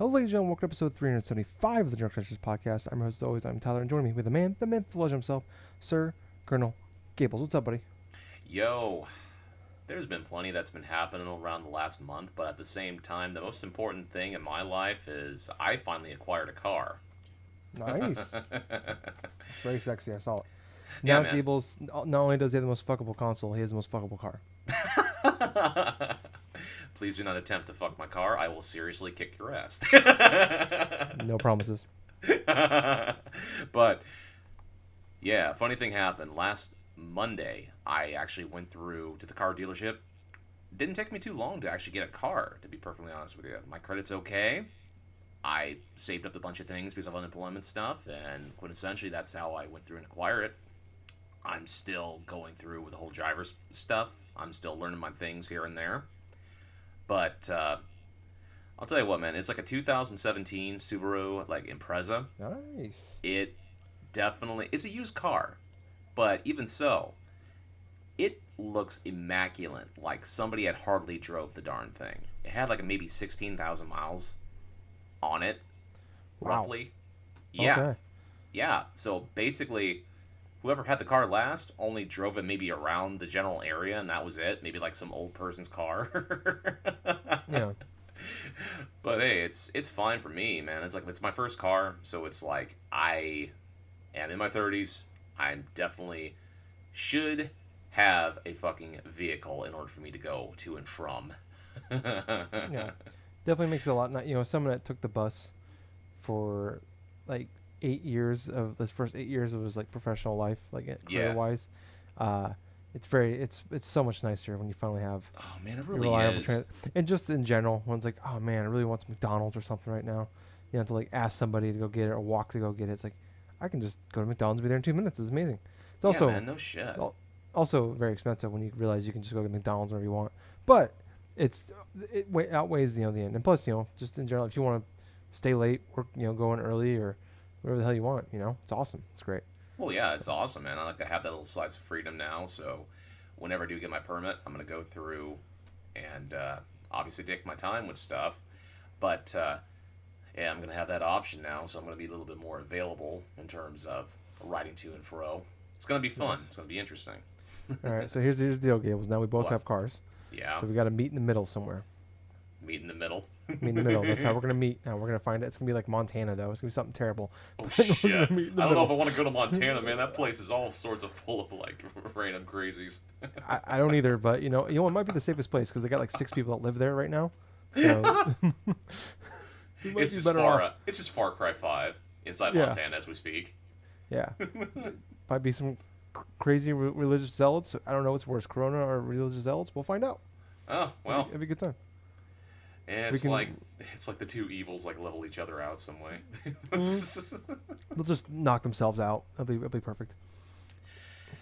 Hello, ladies and gentlemen. Welcome to episode 375 of the Drunk Treasures podcast. I'm your host, as always. I'm Tyler, and joining me with the man, the myth, the legend himself, Sir Colonel Gables. What's up, buddy? Yo, there's been plenty that's been happening around the last month, but at the same time, the most important thing in my life is I finally acquired a car. Nice. It's very sexy. I saw it. Yeah, Now, man. Gables, not only does he have the most fuckable console, he has the most fuckable car. Please do not attempt to fuck my car. I will seriously kick your ass. No promises. But, yeah, funny thing happened. Last Monday, I actually went through to the car dealership. Didn't take me too long to actually get a car, to be perfectly honest with you. My credit's okay. I saved up a bunch of things because of unemployment stuff, and quintessentially, that's how I went through and acquired it. I'm still going through with the whole driver's stuff. I'm still learning my things here and there. But I'll tell you what, man. It's like a 2017 Subaru like Impreza. Nice. It definitely it's a used car, but even so, it looks immaculate. Like somebody had hardly drove the darn thing. It had like maybe 16,000 miles on it, Wow. roughly. Yeah, Okay. yeah. So basically, whoever had the car last only drove it maybe around the general area, and that was it. Maybe like some old person's car. Yeah. But hey, it's fine for me, man. It's my first car, so it's like I am in my 30s. I definitely should have a fucking vehicle in order for me to go to and from. Yeah. Definitely makes it a lot. Not someone that took the bus for like 8 years of his first 8 years of his like professional life, like Yeah. career wise. It's so much nicer when you finally have Oh man, it a really reliable is. and just in general, when it's like, oh man, I really want some McDonald's or something right now. You have to like ask somebody to go get it or walk to go get it. It's like I can just go to McDonald's and be there in 2 minutes. It's amazing. It's Yeah, man, no shit. also very expensive when you realize you can just go to McDonald's whenever you want. But it outweighs the end. And plus, just in general, if you want to stay late or go in early or whatever the hell you want, it's awesome. It's great. Well, yeah, it's awesome, man. I like to have that little slice of freedom now. So, whenever I do get my permit, I'm gonna go through and obviously take my time with stuff. But yeah, I'm gonna have that option now, so I'm gonna be a little bit more available in terms of riding to and fro. It's gonna be fun. It's gonna be interesting. All right. So here's the deal, Gables. Now we both What? have cars, Yeah, so we got to meet in the middle somewhere. meet in the middle. Meet in the middle. That's how we're gonna meet. Now we're gonna find it. It's gonna be like Montana, though. It's gonna be something terrible. Oh We're shit! I gonna meet in the don't know if I middle. want to go to Montana, man. That place is all sorts of full of like random crazies. I don't either, but it might be the safest place because they got like 6 people that live there right now. So we might It's be just better far. off. It's just Far Cry 5 inside Yeah. Montana as we speak. Yeah, might be some crazy religious zealots. I don't know what's worse, Corona or religious zealots. We'll find out. Oh well, It'd be a good time. and We can- it's like the two evils like level each other out some way. They'll just knock themselves out. It'll be perfect.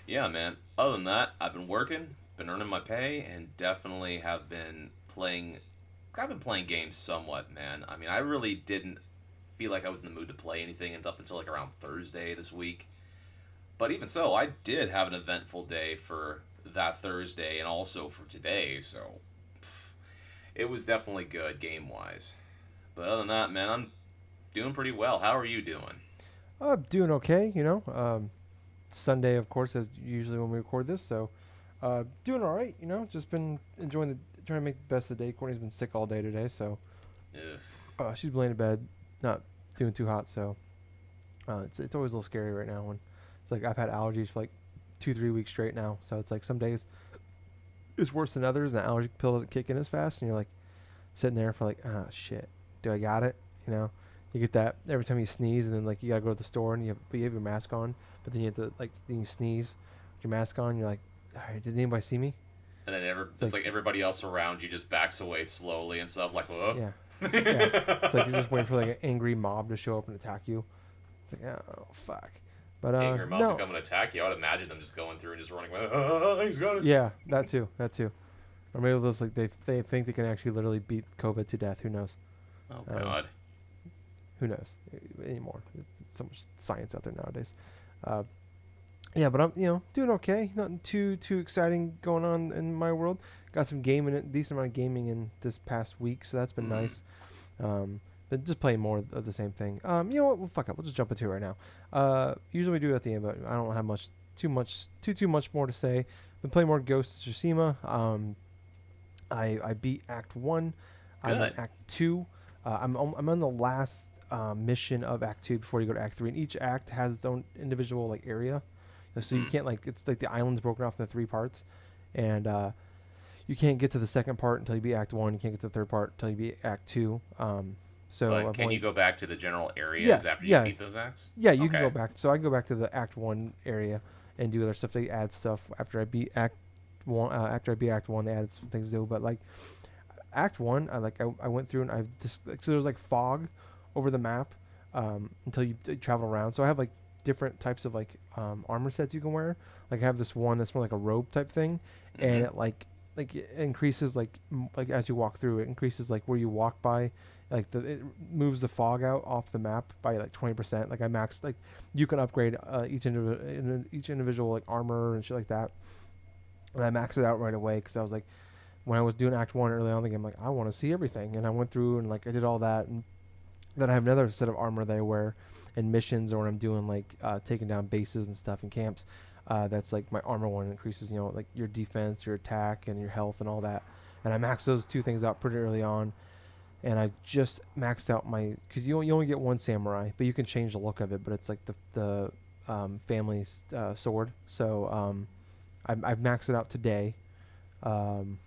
Yeah, man. Other than that, I've been working, been earning my pay, and definitely have been playing. I've been playing games somewhat, man. I mean, I really didn't feel like I was in the mood to play anything up until like around Thursday this week. But even so, I did have an eventful day for that Thursday and also for today, so it was definitely good game wise. But other than that, man, I'm doing pretty well. How are you doing? Doing okay. Sunday, of course, is usually when we record this. So, doing all right. Just been enjoying trying to make the best of the day. Courtney's been sick all day today, so Ugh. she's laying in bed, not doing too hot. So, it's always a little scary right now when it's like I've had allergies for like 2-3 weeks straight now. So it's like some days it's worse than others, and the allergy pill doesn't kick in as fast, and you're like sitting there for like, oh shit, do I got it? You get that every time you sneeze, and then like you gotta go to the store and you have your mask on, but then you have to then you sneeze with your mask on. You're like, all right, did anybody see me? And then it's like everybody else around you just backs away slowly and stuff like, whoa. Yeah, yeah. It's like you're just waiting for like an angry mob to show up and attack you. It's like, oh fuck. But Angry mob no, to come and attack you. I would imagine them just going through and just running away. He's got it. yeah, that too. Or maybe those like they think they can actually literally beat COVID to death. Who knows? Oh god. Who knows anymore? It's so much science out there nowadays. Yeah, but I'm doing okay. Nothing too exciting going on in my world. Got some decent amount of gaming in this past week, so that's been nice. been just playing more of the same thing. You know what? Well, fuck it. We'll just jump into it right now. Usually we do it at the end, but I don't have too much more to say. Been playing more Ghost of Tsushima. I beat Act One. I'm in Good. Act Two. I'm on the last mission of Act Two before you go to Act Three, and each act has its own individual like area. So you Hmm. can't like it's like the island's broken off into three parts, and you can't get to the second part until you beat Act One. You can't get to the third part until you beat Act Two. So But I've can you only go back to the general areas yes, after you yeah, beat those acts? yeah. You can go Okay. back. So I can go back to the Act One area and do other stuff. They add stuff after I beat Act One. After I beat Act One, they added some things to do. But like Act One, I went through and I just so there's like fog over the map until you travel around. So I have like different types of like armor sets you can wear. Like I have this one that's more like a robe type thing, and Mm-hmm. it it increases like as you walk through, it increases like where you walk by. Like it moves the fog out off the map by like 20%. Like I maxed like you can upgrade each individual like armor and shit like that. And I maxed it out right away because I was like, when I was doing Act One early on in the game, like I want to see everything, and I went through and like I did all that, and then I have another set of armor that I wear in missions or when I'm doing like taking down bases and stuff in camps. That's like my armor one increases, you know, like your defense, your attack, and your health and all that. And I maxed those two things out pretty early on, and I just maxed out my because you only get one samurai, but you can change the look of it. But it's like the family sword. So I've maxed it out today. Um,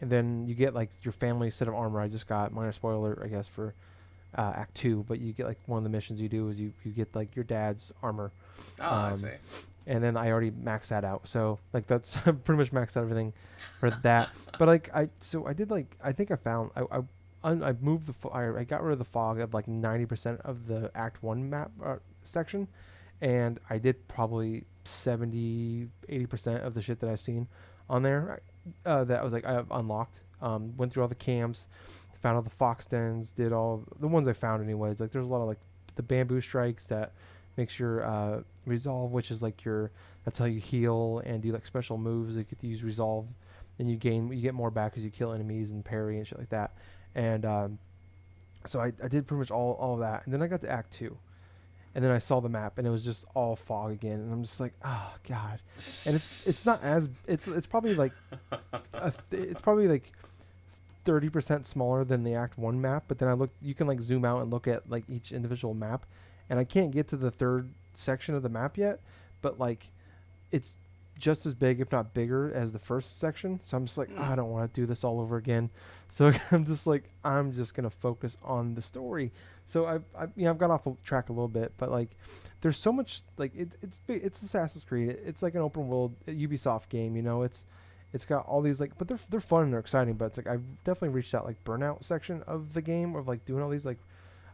and then you get like your family set of armor. I just got minor spoiler, I guess, for Act Two, but you get like one of the missions you do is you get like your dad's armor, Oh, I um, see. and then I already maxed that out. So like that's pretty much maxed out everything for that. But like I did like I think I found I moved I got rid of the fog of like 90% of the Act One map section, and I did probably 70-80% of the shit that I've seen on there that was like I have unlocked. Went through all the camps, found all the fox dens, did all the ones I found anyways. Like there's a lot of like the bamboo strikes that makes your resolve, which is like your that's how you heal and do like special moves. You get to use resolve, and you get more back as you kill enemies and parry and shit like that. And so I did pretty much all of that, and then I got to Act Two, and then I saw the map, and it was just all fog again, and I'm just like, oh god. And it's not as it's probably like it's probably like 30% smaller than the Act One map. But then you can like zoom out and look at like each individual map, and I can't get to the third section of the map yet, but like it's just as big, if not bigger, as the first section. So I'm just like, Hmm. I don't want to do this all over again. So I'm just like, I'm just gonna focus on the story. So I've got off track a little bit, but like, there's so much like it's Assassin's Creed. It's like an open world Ubisoft game. You know, it's got all these like, but they're fun and they're exciting. But it's like I've definitely reached that like burnout section of the game of like doing all these like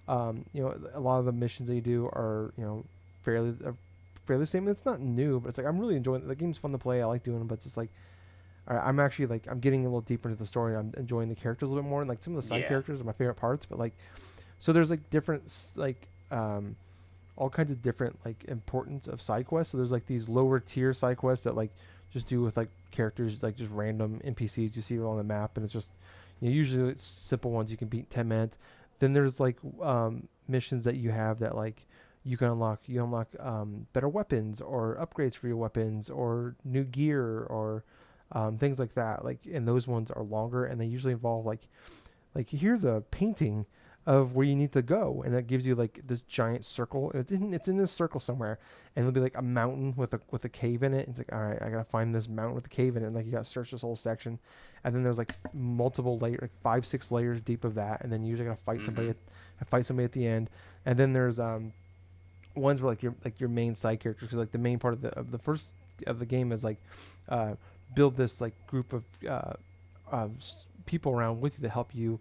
you know, a lot of the missions that you do are, you know, fairly same. It's not new, but it's like I'm really enjoying it. The game's fun to play. I like doing it, but it's just like I'm actually like I'm getting a little deeper into the story. I'm enjoying the characters a little bit more, and like some of the side Yeah. characters are my favorite parts. But like, so there's like different all kinds of different like importance of side quests. So there's like these lower tier side quests that like just do with like characters like just random NPCs you see on the map, and it's just you know, usually it's simple ones you can beat in 10 minutes. Then there's like missions that you have that like you unlock better weapons or upgrades for your weapons or new gear or things like that. Like and those ones are longer and they usually involve like here's a painting of where you need to go, and it gives you like this giant circle. It's in this circle somewhere, and it'll be like a mountain with a cave in it. It's like all right, I gotta find this mountain with a cave in it. And like you gotta search this whole section, and then there's like multiple layer, like 5-6 layers deep of that, and then you usually gotta Mm-hmm. fight somebody at the end, and then there's ones where like your main side characters, because like the main part of the first of the game is like uh, build this like group of people around with you to help you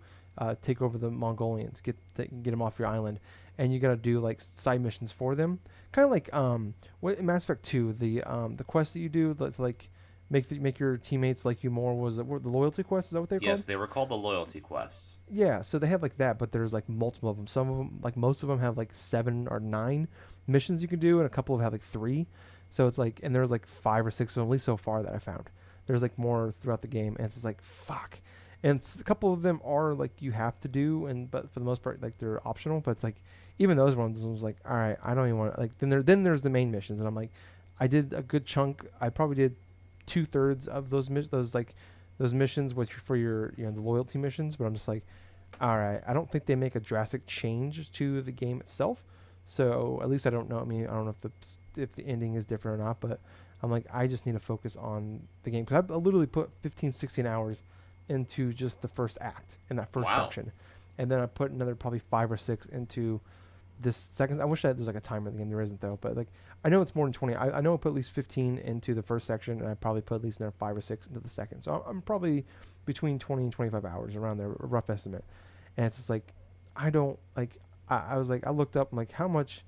take over the Mongolians, get them off your island, and you gotta do like side missions for them, kind of like what in Mass Effect 2, the quest that you do to like make your teammates like you more was the loyalty quest. Is that what they're called? Yes, they were called the loyalty quests. Yeah, so they have like that, but there's like multiple of them. Some of them, like most of them, have like 7 or 9 missions you can do, and a couple of have like 3. So it's like, and there's like 5 or 6 of them, at least so far that I found. There's like more throughout the game, and it's just like fuck. and a couple of them are like you have to do, and but for the most part like they're optional. But it's like even those ones I was like, all right, I don't even want to like. Then there's the main missions, and I'm like, I did a good chunk. I probably did 2/3 of those missions with for your the loyalty missions. But I'm just like, all right, I don't think they make a drastic change to the game itself. So at least I don't know. I mean, I don't know if the ending is different or not, but I'm like, I just need to focus on the game because I literally put 15, 16 hours into just the first act in that first Wow. section, and then I put another probably 5 or 6 into this second. I wish that there's like a timer in the game. There isn't though, but like I know it's more than 20. I know I put at least 15 into the first section, and I probably put at least another 5 or 6 into the second. So I'm probably between 20 and 25 hours around there, a rough estimate. And it's just like I don't like. I was like I looked up. I'm like how much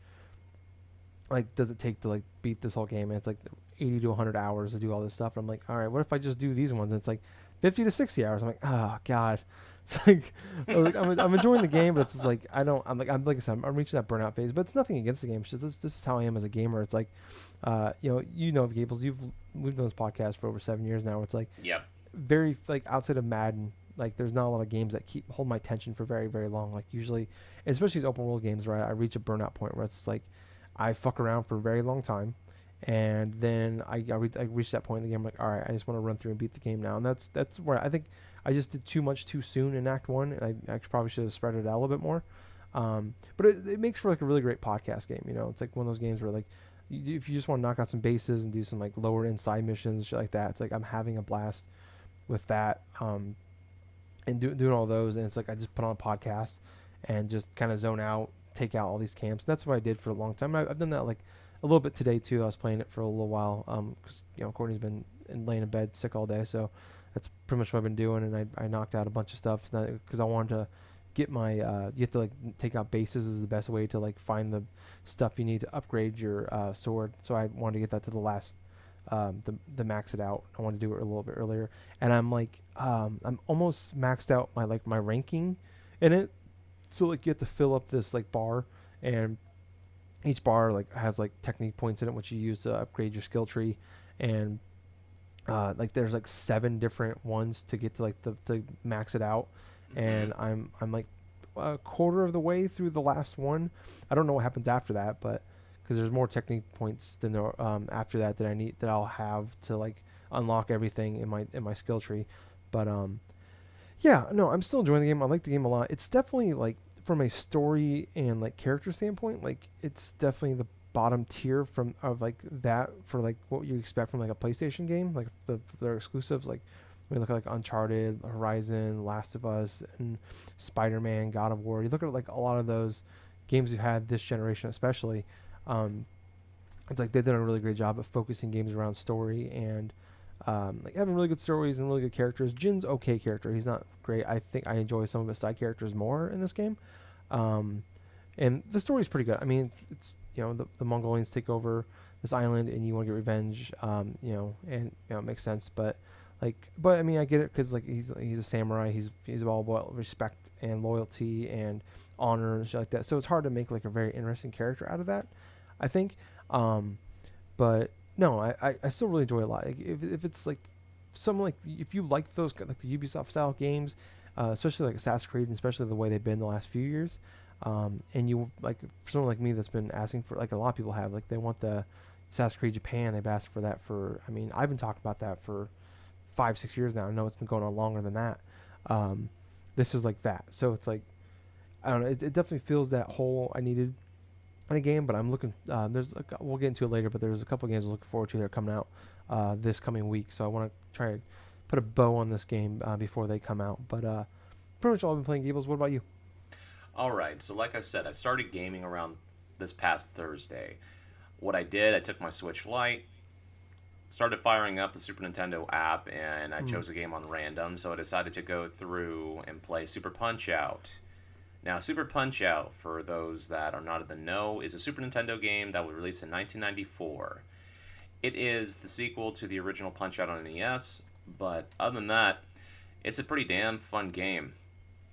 like does it take to like beat this whole game? And it's like 80 to 100 hours to do all this stuff. And I'm like, all right, what if I just do these ones? And it's like 50 to 60 hours. I'm like, oh god. It's like, I'm enjoying the game, but it's just like I don't. I'm like I said, I'm reaching that burnout phase. But it's nothing against the game. It's just this is how I am as a gamer. It's like, Gables, we've done this podcast for over 7 years now. It's like Yep. very like outside of Madden, like there's not a lot of games that keep hold my attention for very very long. Like usually, especially these open world games where I reach a burnout point where it's just like I fuck around for a very long time, and then I reach that point in the game. I'm like, all right, I just want to run through and beat the game now, and that's where I think I just did too much too soon in Act One, and I actually probably should have spread it out a little bit more. But it makes for like a really great podcast game. It's like one of those games where like if you just want to knock out some bases and do some like lower inside missions, shit like that, it's like I'm having a blast with that. And doing all those, and it's like I just put on a podcast and just kind of zone out, take out all these camps. That's what I did for a long time. I've done that like a little bit today too. I was playing it for a little while because Courtney's been laying in bed sick all day, so that's pretty much what I've been doing. And I knocked out a bunch of stuff because I wanted to get my you have to like take out bases is the best way to like find the stuff you need to upgrade your sword. So I wanted to get that to the last the max it out. I want to do it a little bit earlier, and I'm like I'm almost maxed out my ranking in it. So like you have to fill up this like bar, and each bar like has like technique points in it, which you use to upgrade your skill tree, and like there's like 7 different ones to get to like the max it out, Mm-hmm. and I'm like a quarter of the way through the last one. I don't know what happens after that, but because there's more technique points than there after that that I need that I'll have to like unlock everything in my skill tree. But yeah, no, I'm still enjoying the game. I like the game a lot. It's definitely like from a story and like character standpoint, like it's definitely the bottom tier from of like that for like what you expect from like a PlayStation game, like their exclusives. Like we look at like Uncharted, Horizon, Last of Us, and Spider-Man, God of War. You look at like a lot of those games we've had this generation, especially. Um, it's like they've done a really great job of focusing games around story and like having really good stories and really good characters. Jin's okay character. He's not great. I think I enjoy some of his side characters more in this game. Um, and the story's pretty good. I mean, it's the Mongolians take over this island and you want to get revenge. And it makes sense. But I mean, I get it because like he's a samurai. He's all about respect and loyalty and honor and shit like that. So it's hard to make like a very interesting character out of that, I think. Um, but no, I still really enjoy it a lot. Like, if it's like some like if you like those like the Ubisoft style games, especially like Assassin's Creed, and especially the way they've been the last few years, and you like for someone like me that's been asking for like a lot of people have like they want the Assassin's Creed Japan. They've asked for that for I mean I've been talking about that for 5 6 years now. I know it's been going on longer than that. Um, this is like that. So it's like I don't know. It definitely feels that hole I needed in a game, but I'm looking. We'll get into it later, but there's a couple of games I'm looking forward to that are coming out this coming week. So I want to try to put a bow on this game before they come out. But pretty much all I've been playing Gables. What about you? All right. So, like I said, I started gaming around this past Thursday. What I did, I took my Switch Lite, started firing up the Super Nintendo app, and I Mm. chose a game on random. So I decided to go through and play Super Punch Out. Now, Super Punch Out, for those that are not in the know, is a Super Nintendo game that was released in 1994. It is the sequel to the original Punch Out on NES, but other than that, it's a pretty damn fun game.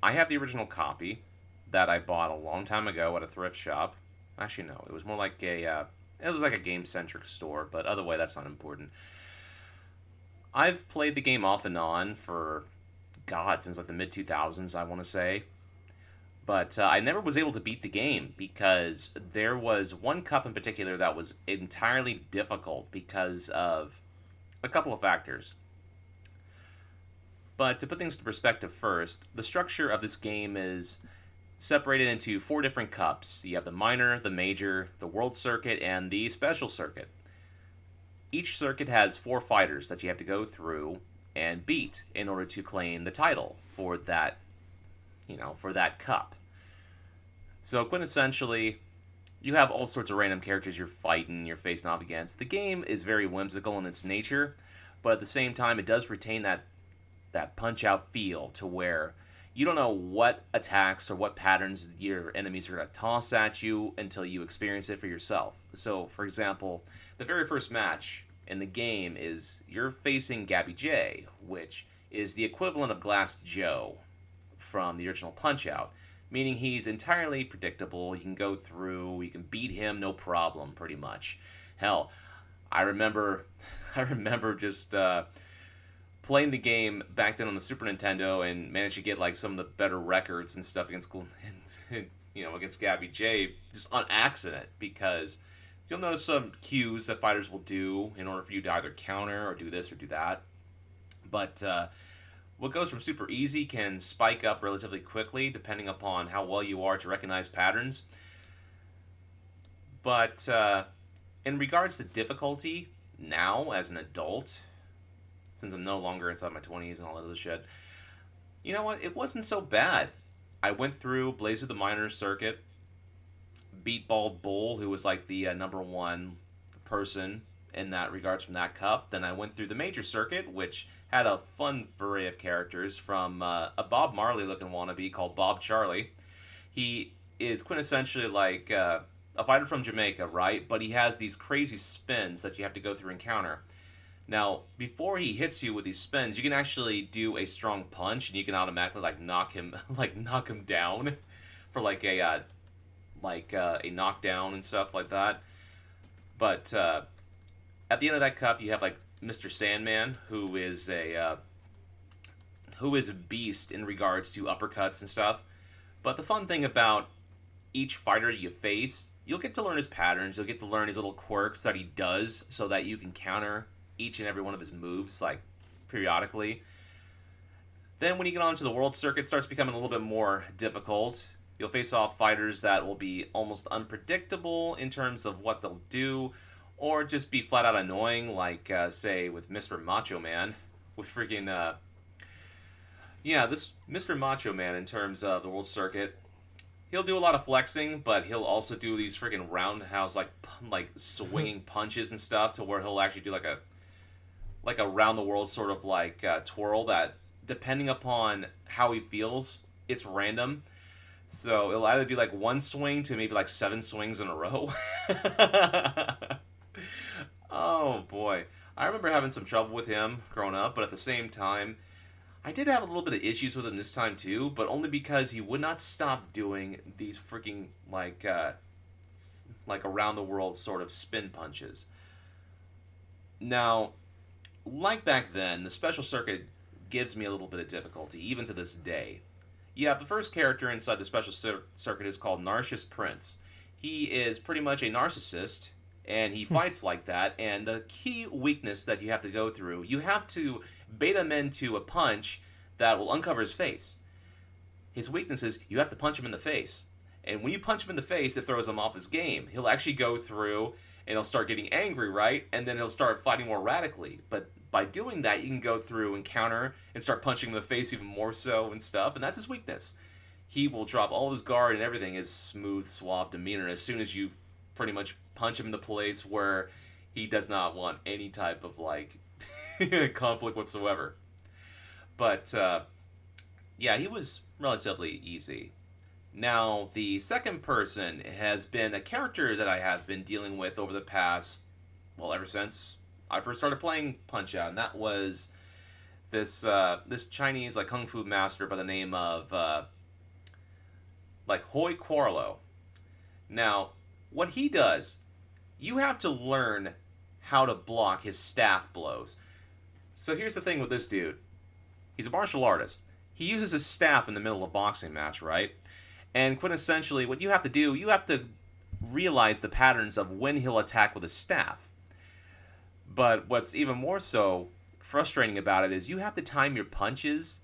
I have the original copy that I bought a long time ago at a thrift shop. Actually, no, it was more like it was like a game-centric store, but other way, that's not important. I've played the game off and on for God, since like the mid 2000s, I want to say. But I never was able to beat the game because there was one cup in particular that was entirely difficult because of a couple of factors. But to put things into perspective first, the structure of this game is separated into four different cups. You have the minor, the major, the world circuit, and the special circuit. Each circuit has four fighters that you have to go through and beat in order to claim the title for that, for that cup. So quintessentially, you have all sorts of random characters you're fighting, you're facing off against. The game is very whimsical in its nature, but at the same time, it does retain that punch out feel to where you don't know what attacks or what patterns your enemies are going to toss at you until you experience it for yourself. So, for example, the very first match in the game is you're facing Gabby J, which is the equivalent of Glass Joe from the original Punch Out, meaning he's entirely predictable. You can go through, you can beat him no problem, pretty much. Hell, I remember, I remember just playing the game back then on the Super Nintendo and managed to get like some of the better records and stuff against against Gabby J just on accident, because you'll notice some cues that fighters will do in order for you to either counter or do this or do that. But what goes from super easy can spike up relatively quickly depending upon how well you are to recognize patterns. But in regards to difficulty, now as an adult, since I'm no longer inside my 20s and all that other shit, you know what? It wasn't so bad. I went through Blazer the Minor circuit, beat Bald Bull, who was like the number one person in that regards from that cup. Then I went through the major circuit, which had a fun array of characters, from a Bob Marley looking wannabe called Bob Charlie. He is quintessentially like a fighter from Jamaica, right? But he has these crazy spins that you have to go through and counter. Now, before he hits you with these spins, you can actually do a strong punch, and you can automatically knock him down for like a knockdown and stuff like that. But at the end of that cup, you have like Mr. Sandman, who is a beast in regards to uppercuts and stuff. But the fun thing about each fighter you face, you'll get to learn his patterns. You'll get to learn his little quirks that he does, so that you can counter each and every one of his moves like periodically. Then when you get onto the world circuit, it starts becoming a little bit more difficult. You'll face off fighters that will be almost unpredictable in terms of what they'll do, or just be flat out annoying, like say with Mr. Macho Man, with freaking this Mr. Macho Man in terms of the world circuit. He'll do a lot of flexing, but he'll also do these freaking roundhouse like swinging punches and stuff, to where he'll actually do like a round the world sort of like twirl that, depending upon how he feels, it's random. So it'll either be like one swing to maybe like 7 swings in a row. Oh boy. I remember having some trouble with him growing up, but at the same time, I did have a little bit of issues with him this time too, but only because he would not stop doing these freaking like around the world sort of spin punches. Now, like back then, the special circuit gives me a little bit of difficulty, even to this day. Yeah, the first character inside the special circuit is called Narcissus Prince. He is pretty much a narcissist, and he fights like that, and the key weakness that you have to go through, you have to bait him into a punch that will uncover his face. His weakness is you have to punch him in the face. And when you punch him in the face, it throws him off his game. He'll actually go through, and he'll start getting angry, right? And then he'll start fighting more radically. But by doing that, you can go through and counter and start punching him in the face even more so and stuff, and that's his weakness. He will drop all his guard and everything, his smooth, suave demeanor, as soon as you pretty much punch him in the place where he does not want any type of like conflict whatsoever. But he was relatively easy. Now, the second person has been a character that I have been dealing with over the past, ever since I first started playing Punch-Out, and that was this Chinese like kung fu master by the name of Hoi Quarlo. Now, what he does, you have to learn how to block his staff blows. So here's the thing with this dude. He's a martial artist. he uses his staff in the middle of a boxing match, right? And quintessentially, what you have to do, you have to realize the patterns of when he'll attack with his staff. But what's even more so frustrating about it is you have to time your punches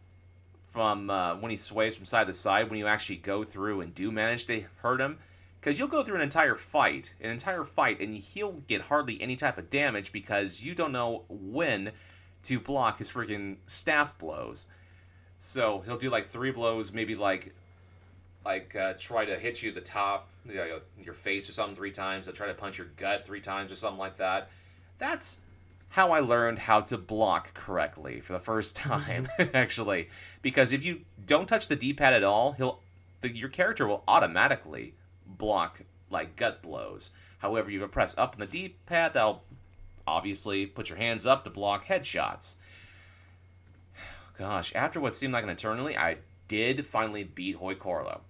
from when he sways from side to side when you actually go through and do manage to hurt him. Because you'll go through an entire fight, and he'll get hardly any type of damage because you don't know when to block his freaking staff blows. So he'll do like 3 blows, maybe try to hit you the top, your face or something 3 times. He'll try to punch your gut 3 times or something like that. That's how I learned how to block correctly for the first time, actually. Because if you don't touch the D-pad at all, your character will automatically block like gut blows. However, you press up on the D-pad, that'll obviously put your hands up to block headshots. Gosh, after what seemed like an eternity, I did finally beat Hoi Corlo.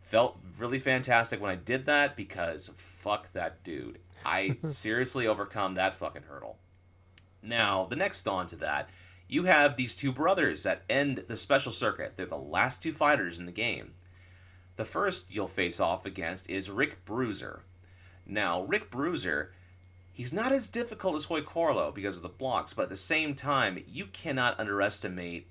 Felt really fantastic when I did that because fuck that dude. I seriously overcome that fucking hurdle. Now, the next on to that, you have these 2 brothers that end the special circuit. They're the last 2 fighters in the game. The first you'll face off against is Rick Bruiser. Now, Rick Bruiser, he's not as difficult as Hoi Corlo because of the blocks, but at the same time, you cannot underestimate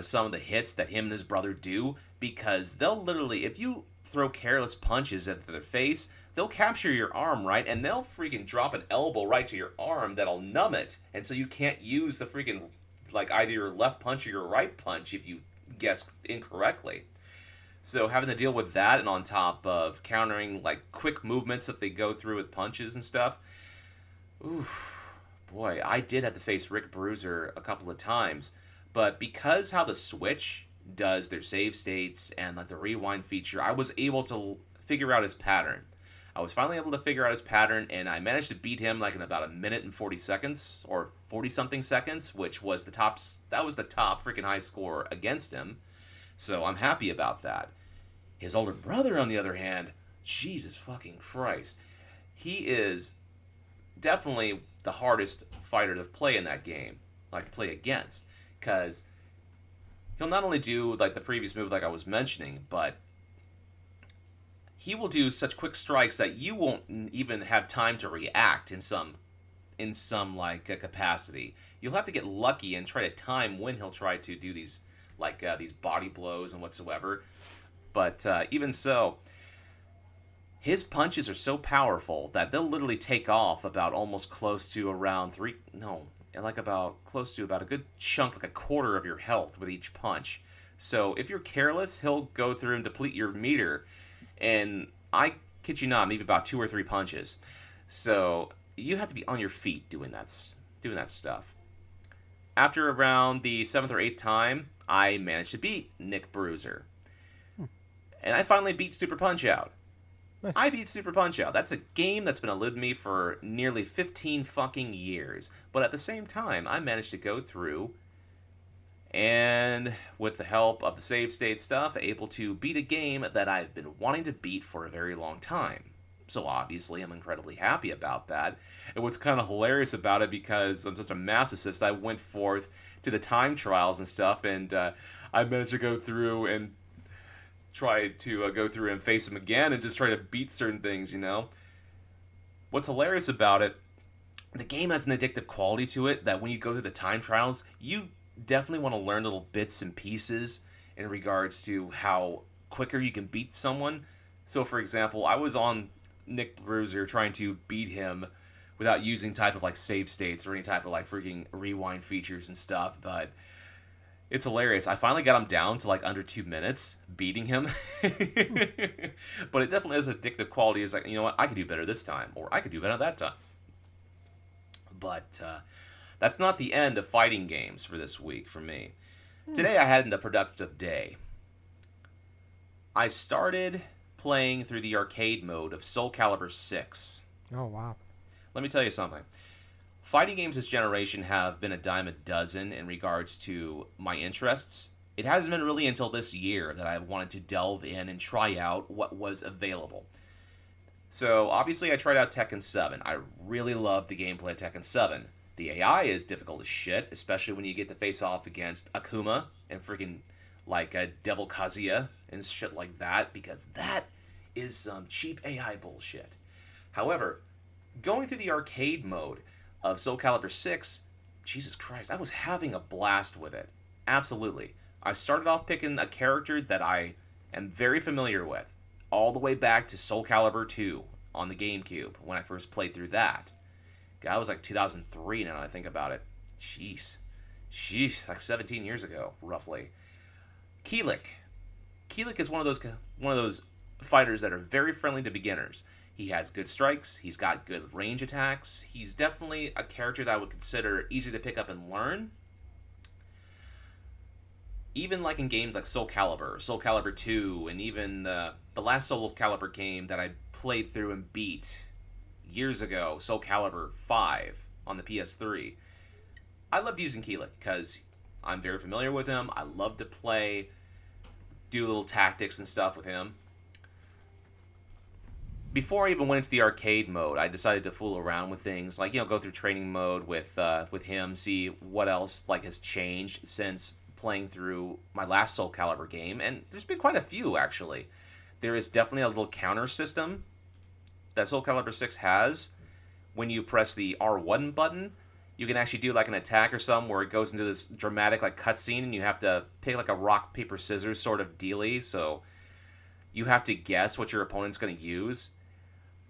some of the hits that him and his brother do, because they'll literally, if you throw careless punches at their face, they'll capture your arm, right? And they'll freaking drop an elbow right to your arm that'll numb it, and so you can't use the freaking, either your left punch or your right punch if you guess incorrectly. So having to deal with that, and on top of countering quick movements that they go through with punches and stuff, ooh, boy, I did have to face Rick Bruiser a couple of times. But because how the Switch does their save states and the rewind feature, I was able to figure out his pattern. I was finally able to figure out his pattern, and I managed to beat him in about a minute and 40 seconds, or 40-something seconds, which was the top freaking high score against him. So I'm happy about that. His older brother, on the other hand, Jesus fucking Christ. He is definitely the hardest fighter to play in that game, play against. Because he'll not only do, the previous move I was mentioning, but he will do such quick strikes that you won't even have time to react in some capacity. You'll have to get lucky and try to time when he'll try to do these these body blows and whatsoever. But even so, his punches are so powerful that they'll literally take off about almost close to around about a good chunk, a quarter of your health with each punch. So if you're careless, he'll go through and deplete your meter, and I kid you not, maybe about 2 or 3 punches. So you have to be on your feet doing that stuff. After around the 7th or 8th time, I managed to beat Nick Bruiser. And I finally beat Super Punch-Out. Nice. I beat Super Punch-Out. That's a game that's been eluding me for nearly 15 fucking years. But at the same time, I managed to go through, and with the help of the save state stuff, able to beat a game that I've been wanting to beat for a very long time. So obviously, I'm incredibly happy about that. And what's kind of hilarious about it, because I'm such a masochist, I went forth to the time trials and stuff, and I managed to go through and try to go through and face him again and just try to beat certain things, What's hilarious about it, the game has an addictive quality to it that when you go through the time trials, you definitely want to learn little bits and pieces in regards to how quicker you can beat someone. So, for example, I was on Nick Bruiser trying to beat him without using type of save states or any type of freaking rewind features and stuff, but it's hilarious. I finally got him down to under 2 minutes beating him. But it definitely has an addictive quality. It's you know what, I could do better this time, or I could do better that time. But that's not the end of fighting games for this week for me. Today I had a productive day. I started playing through the arcade mode of Soul Calibur 6. Oh, wow. Let me tell you something. Fighting games this generation have been a dime a dozen in regards to my interests. It hasn't been really until this year that I've wanted to delve in and try out what was available. So, obviously, I tried out Tekken 7. I really loved the gameplay of Tekken 7. The AI is difficult as shit, especially when you get to face off against Akuma and freaking like Devil Kazuya and shit like that, because that is some cheap AI bullshit. However, going through the arcade mode of Soul Calibur 6, Jesus Christ, I was having a blast with it. Absolutely. I started off picking a character that I am very familiar with, all the way back to Soul Calibur 2 on the GameCube when I first played through that. That was like 2003 now that I think about it. Jeez. Sheesh, like 17 years ago, roughly. Keelik. Keelik is one of those fighters that are very friendly to beginners. He has good strikes, he's got good range attacks. He's definitely a character that I would consider easy to pick up and learn. Even like in games like Soul Calibur, Soul Calibur 2, and even the last Soul Calibur game that I played through and beat years ago, Soul Calibur 5 on the PS3, I loved using Keelik because I'm very familiar with him. I love to play, do little tactics and stuff with him. Before I even went into the arcade mode, I decided to fool around with things like, go through training mode with him, see what else like has changed since playing through my last Soul Calibur game, and there's been quite a few actually. There is definitely a little counter system that Soul Calibur 6 has. When you press the R1 button, you can actually do like an attack or something where it goes into this dramatic like cutscene, and you have to pick like a rock paper scissors sort of dealy. So you have to guess what your opponent's going to use.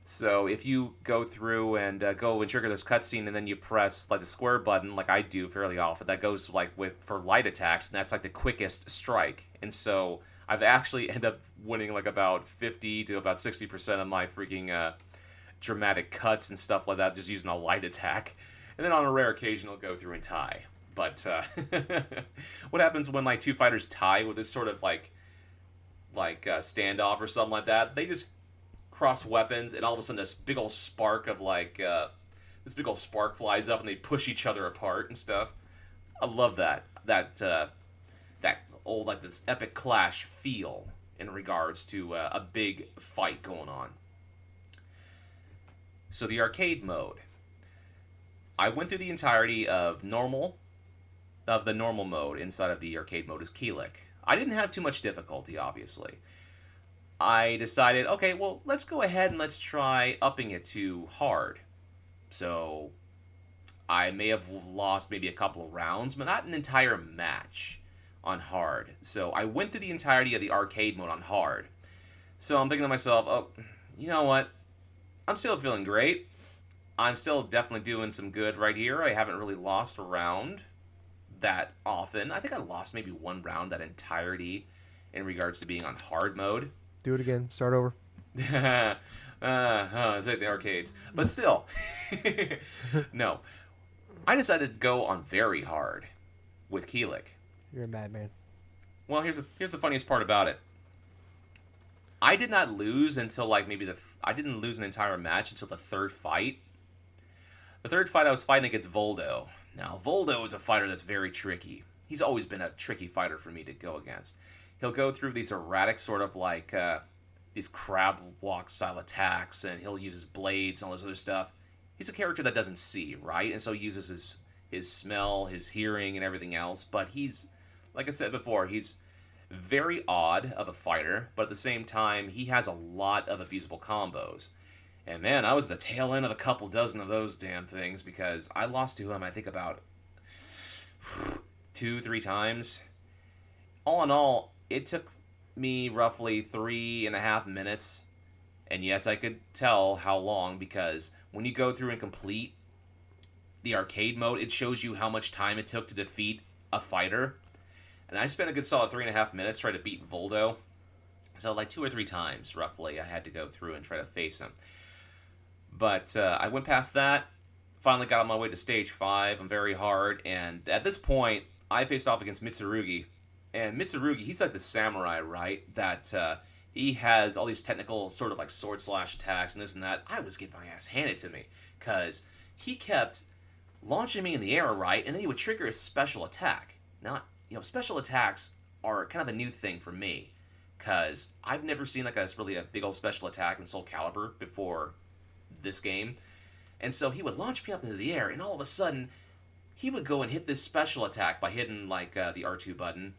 So if you go through and go and trigger this cutscene, and then you press like the square button, like I do fairly often, that goes like for light attacks, and that's like the quickest strike. And so I've actually ended up winning like about 50 to about 60% of my freaking dramatic cuts and stuff like that, just using a light attack. And then on a rare occasion, I'll go through and tie. But what happens when like two fighters tie with this sort of like standoff or something like that? They just cross weapons, and all of a sudden this big old spark of this big old spark flies up, and they push each other apart and stuff. I love that old like this epic clash feel in regards to a big fight going on. So the arcade mode, I went through the entirety of the normal mode inside of the arcade mode as Keelik. I didn't have too much difficulty, obviously. I decided, okay, well, let's go ahead and let's try upping it to hard. So I may have lost maybe a couple of rounds, but not an entire match on hard. So I went through the entirety of the arcade mode on hard. So I'm thinking to myself, oh, you know what? I'm still feeling great. I'm still definitely doing some good right here. I haven't really lost a round that often. I think I lost maybe one round that entirety in regards to being on hard mode. Do it again. Start over. It's like the arcades. But still. No. I decided to go on very hard with Keelik. You're a madman. Well, here's the funniest part about it. I did not lose until like maybe I didn't lose an entire match until the third fight. The third fight I was fighting against Voldo. Now, Voldo is a fighter that's very tricky. He's always been a tricky fighter for me to go against. He'll go through these erratic sort of like these crab walk style attacks, and he'll use his blades and all this other stuff. He's a character that doesn't see, right? And so he uses his smell, his hearing, and everything else. But he's, like I said before, he's very odd of a fighter, but at the same time, he has a lot of abusable combos. And man, I was the tail end of a couple dozen of those damn things, because I lost to him, I think, about 2-3 times. All in all, it took me roughly 3.5 minutes. And yes, I could tell how long, because when you go through and complete the arcade mode, it shows you how much time it took to defeat a fighter. And I spent a good solid 3.5 minutes trying to beat Voldo. So like 2 or 3 times, roughly, I had to go through and try to face him. But I went past that, finally got on my way to stage 5. I'm very hard, and at this point, I faced off against Mitsurugi. And Mitsurugi, he's like the samurai, right? That he has all these technical sort of like sword slash attacks and this and that. I was getting my ass handed to me, because he kept launching me in the air, right? And then he would trigger a special attack. Now, special attacks are kind of a new thing for me, because I've never seen like a big old special attack in Soul Calibur before this game. And so he would launch me up into the air, and all of a sudden, he would go and hit this special attack by hitting like the R2 button.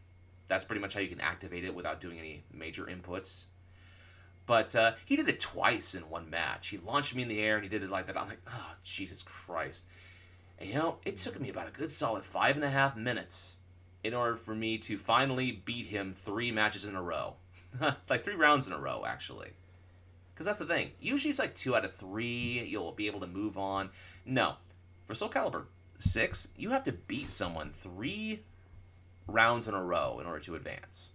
That's pretty much how you can activate it without doing any major inputs. But he did it twice in one match. He launched me in the air and he did it like that. I'm like, oh, Jesus Christ. And it took me about a good solid 5.5 minutes in order for me to finally beat him 3 matches in a row. Like 3 rounds in a row, actually. Because that's the thing. Usually it's like 2 out of 3, you'll be able to move on. No. For Soul Calibur 6, you have to beat someone 3 rounds in a row in order to advance.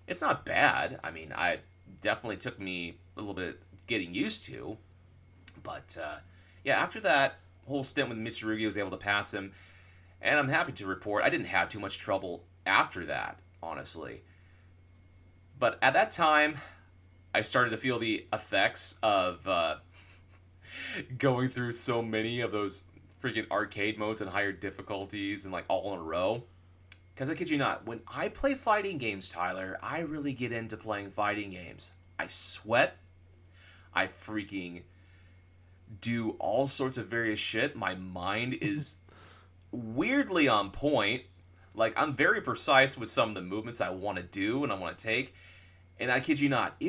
It's not bad. I mean, I definitely took me a little bit getting used to. But, yeah, after that whole stint with Mitsurugi, I was able to pass him. And I'm happy to report I didn't have too much trouble after that, honestly. But at that time, I started to feel the effects of going through so many of those freaking arcade modes and higher difficulties and like all in a row. Because I kid you not, when I play fighting games, Tyler, I really get into playing fighting games. I sweat. I freaking do all sorts of various shit. My mind is weirdly on point. Like, I'm very precise with some of the movements I want to do and I want to take. And I kid you not,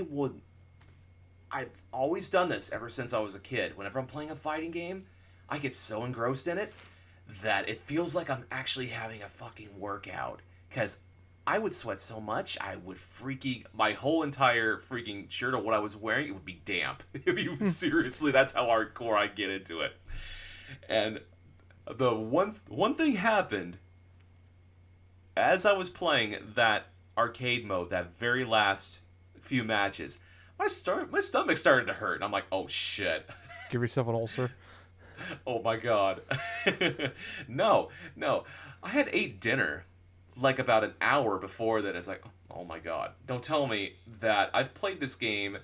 I've always done this ever since I was a kid. Whenever I'm playing a fighting game, I get so engrossed in it that it feels like I'm actually having a fucking workout. Because I would sweat so much, I would my whole entire freaking shirt or what I was wearing, it would be damp. Seriously, that's how hardcore I get into it. And the one thing happened as I was playing that arcade mode, that very last few matches, my stomach started to hurt. And I'm like, oh shit. Give yourself an ulcer. Oh my god. No. I had ate dinner like about an hour before that. It's like, oh my god. Don't tell me that I've played this game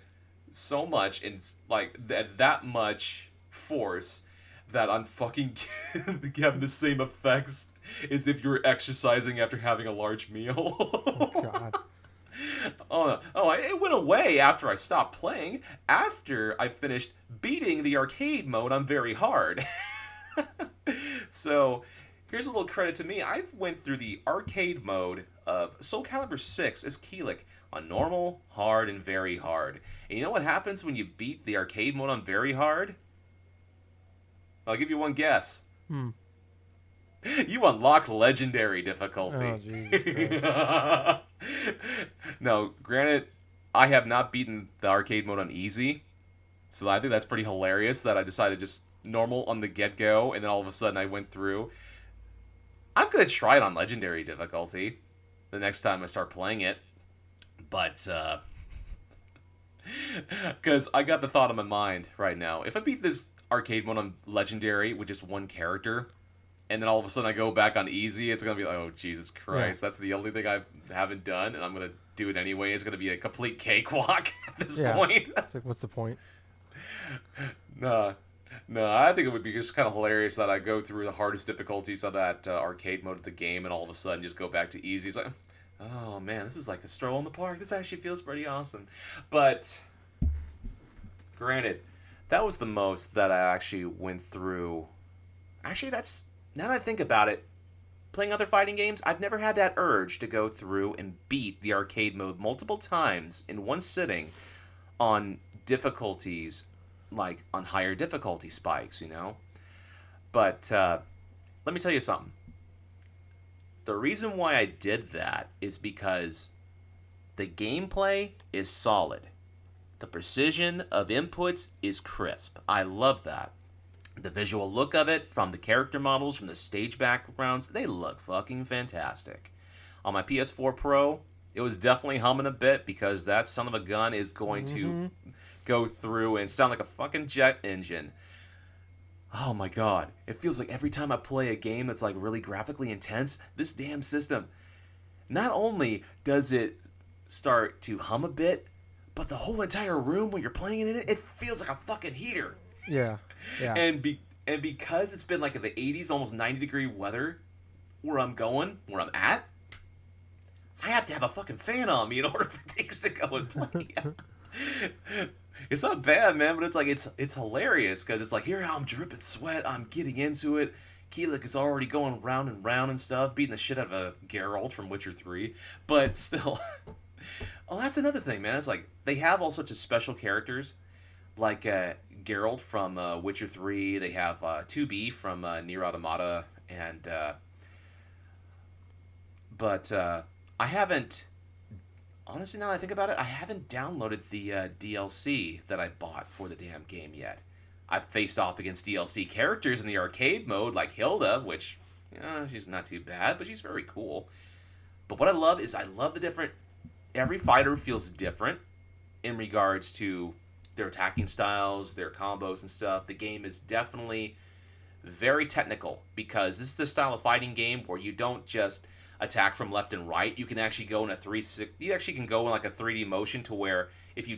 so much and like that much force that I'm fucking having the same effects as if you were exercising after having a large meal. Oh god. It went away after I stopped playing. After I finished beating the arcade mode on very hard. So, here's a little credit to me. I went through the arcade mode of Soul Calibur 6 as Keelik on normal, hard, and very hard. And you know what happens when you beat the arcade mode on very hard? I'll give you one guess. You unlock legendary difficulty. Oh, Jesus Christ. Now, granted, I have not beaten the arcade mode on easy, so I think that's pretty hilarious that I decided just normal on the get-go, and then all of a sudden I went through. I'm going to try it on legendary difficulty the next time I start playing it, but, because I got the thought in my mind right now. If I beat this arcade mode on legendary with just one character, and then all of a sudden I go back on easy, it's going to be like, oh, Jesus Christ, that's the only thing I haven't done, and I'm going to do it anyway. It's going to be a complete cakewalk at this point. It's like, what's the point? No, I think it would be just kind of hilarious that I go through the hardest difficulties of that arcade mode of the game, and all of a sudden just go back to easy. It's like, oh man, this is like a stroll in the park. This actually feels pretty awesome. But, granted, that was the most that I actually went through. Actually, now that I think about it, playing other fighting games, I've never had that urge to go through and beat the arcade mode multiple times in one sitting on difficulties, like on higher difficulty spikes, But let me tell you something. The reason why I did that is because the gameplay is solid. The precision of inputs is crisp. I love that. The visual look of it, from the character models, from the stage backgrounds, they look fucking fantastic. On my PS4 Pro, it was definitely humming a bit because that son of a gun is going to go through and sound like a fucking jet engine. Oh my god. It feels like every time I play a game that's like really graphically intense, this damn system, not only does it start to hum a bit, but the whole entire room when you're playing in it, it feels like a fucking heater. Yeah. And because it's been like in the 80s, almost 90-degree weather where I'm at, I have to have a fucking fan on me in order for things to go and play. It's not bad, man, but it's like it's hilarious because it's like here I'm dripping sweat, I'm getting into it. Keelik is already going round and round and stuff, beating the shit out of a Geralt from Witcher 3, but still. Oh, that's another thing, man. It's like they have all sorts of special characters, like Geralt from Witcher 3. They have 2B from Nier Automata, and but I haven't. Honestly, now that I think about it, I haven't downloaded the DLC that I bought for the damn game yet. I've faced off against DLC characters in the arcade mode, like Hilda, which, she's not too bad, but she's very cool. But what I love is I love the different. Every fighter feels different in regards to their attacking styles, their combos and stuff. The game is definitely very technical because this is the style of fighting game where you don't just attack from left and right. You can actually go in a 360. You actually can go in like a 3D motion to where if you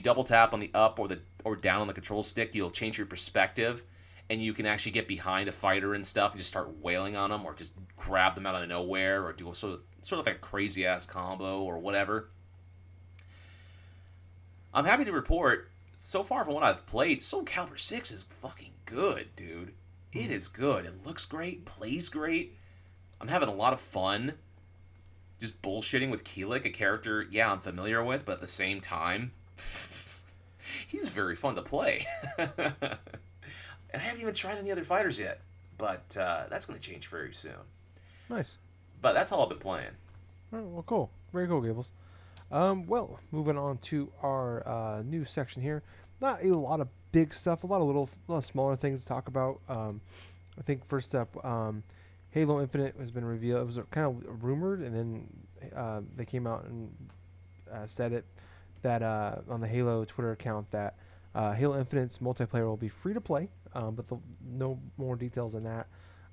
double tap on the up or down on the control stick, you'll change your perspective, and you can actually get behind a fighter and stuff and just start wailing on them, or just grab them out of nowhere, or do a sort of like a crazy ass combo or whatever. I'm happy to report, so far from what I've played, Soul Calibur 6 is fucking good, dude. It is good. It looks great, plays great. I'm having a lot of fun just bullshitting with Keelik, a character, I'm familiar with, but at the same time, he's very fun to play. And I haven't even tried any other fighters yet, but that's going to change very soon. Nice. But that's all I've been playing. All right, well, cool. Very cool, Gables. Well, moving on to our new section here. Not a lot of big stuff, a lot of smaller things to talk about. I think first up, Halo Infinite has been revealed. It was kind of rumored, and then they came out and said it that on the Halo Twitter account that Halo Infinite's multiplayer will be free to play, but no more details than that.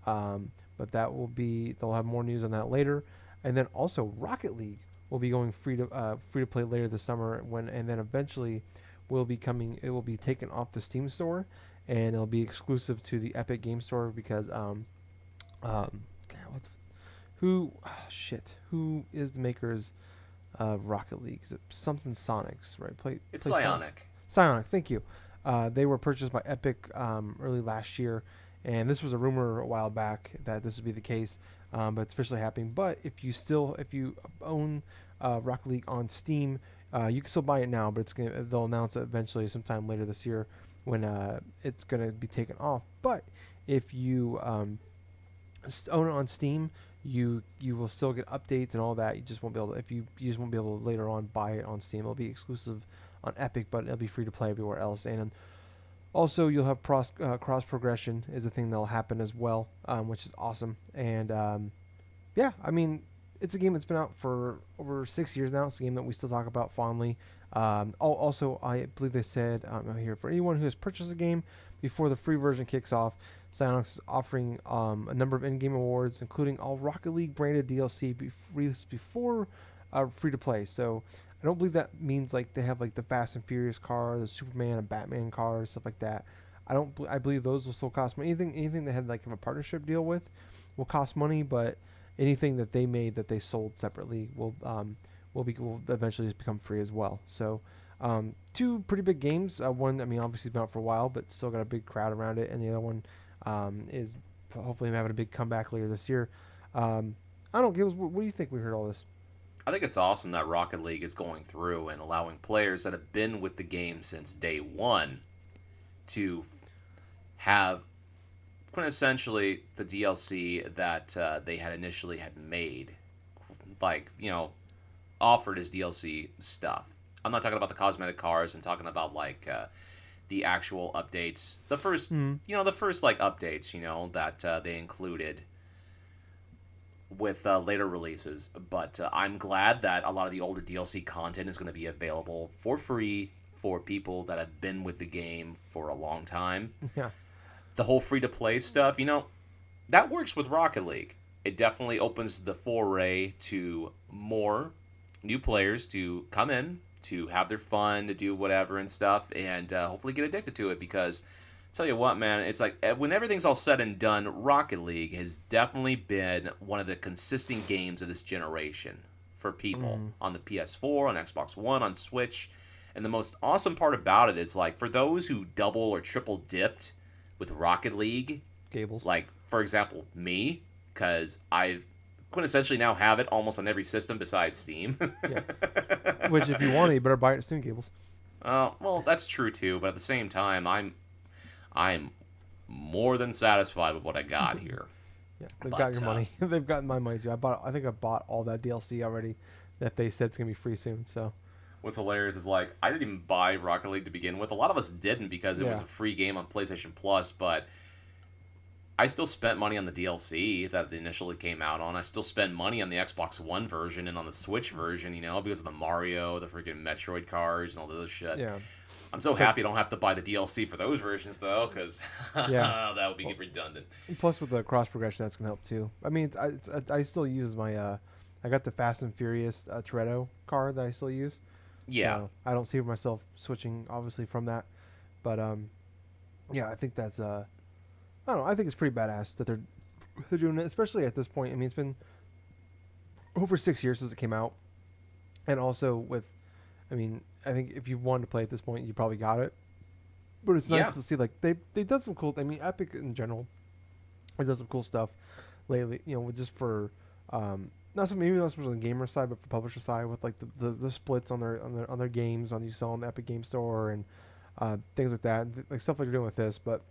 But that will be, they'll have more news on that later. And then also Rocket League will be going free to play later this summer, and then eventually will be coming. It will be taken off the Steam store, and it'll be exclusive to the Epic Game Store because God, who is the makers of Rocket League? Is it something Sonics, right? It's Psionic. Psionic, thank you. They were purchased by Epic early last year, and this was a rumor a while back that this would be the case, but it's officially happening. But if you own Rocket League on Steam, you can still buy it now, but they'll announce it eventually sometime later this year when it's gonna be taken off. But if you own it on Steam, you will still get updates and all that. You just won't be able to, you just won't be able to later on buy it on Steam. It'll be exclusive on Epic, but it'll be free to play everywhere else. And also, you'll have cross progression is a thing that'll happen as well, which is awesome. And I mean, it's a game that's been out for over 6 years now. It's a game that we still talk about fondly. Also, I believe they said here, for anyone who has purchased the game before the free version kicks off, Psyonix is offering a number of in-game awards, including all Rocket League branded DLC released before free to play. So I don't believe that means like they have like the Fast and Furious car, the Superman and Batman cars, stuff like that. I believe those will still cost money. Anything they had like a partnership deal with will cost money, but anything that they made that they sold separately will eventually just become free as well. So two pretty big games. One, I mean, obviously has been out for a while, but still got a big crowd around it, and the other one is hopefully having a big comeback later this year. I don't, Gibbs, what do you think we heard all this? I think it's awesome that Rocket League is going through and allowing players that have been with the game since day one to have quintessentially the DLC that they had initially had made, like, offered as DLC stuff. I'm not talking about the cosmetic cars. I'm talking about like the actual updates. The first, the first like updates, that they included with later releases. But I'm glad that a lot of the older DLC content is going to be available for free for people that have been with the game for a long time. Yeah. The whole free-to-play stuff, that works with Rocket League. It definitely opens the foray to more new players to come in, to have their fun, to do whatever and stuff, and hopefully get addicted to it, because tell you what, man, it's like when everything's all said and done, Rocket League has definitely been one of the consistent games of this generation for people on the PS4, on Xbox One, on Switch, And the most awesome part about it is like for those who double or triple dipped with Rocket League, Gables. like for example me, because I've quintessentially now have it almost on every system besides Steam. Yeah. Which, if you want it, you better buy it soon, Gables. Well, that's true too, but at the same time, I'm more than satisfied with what I got here. Yeah, they've got But your money. They've gotten my money too. I think I bought all that DLC already. That they said it's gonna be free soon. So what's hilarious is like I didn't even buy Rocket League to begin with. A lot of us didn't because it was yeah, a free game on PlayStation Plus, but I still spent money on the DLC that initially came out on. I still spent money on the Xbox One version and on the Switch version, because of the Mario, the freaking Metroid cars, and all this shit. yeah. I'm so So happy I don't have to buy the DLC for those versions though, because yeah. that would be Well, redundant. and plus with the cross progression, that's gonna help too. I mean, I still use my I got the Fast and Furious Toretto car that I still use. Yeah, So I don't see myself switching obviously from that. But yeah, I think that's I don't know. I think it's pretty badass that they're doing it, especially at this point. I mean, it's been over 6 years since it came out, and also with, I mean, I think if you wanted to play at this point, you probably got it. But it's yeah, nice to see like they done some cool. I mean, Epic in general has done some cool stuff lately. Just for not so maybe not so much on the gamer side, but for publisher side with like the splits on their games on you sell on the Epic Game Store and things like that, like stuff like you're doing with this. But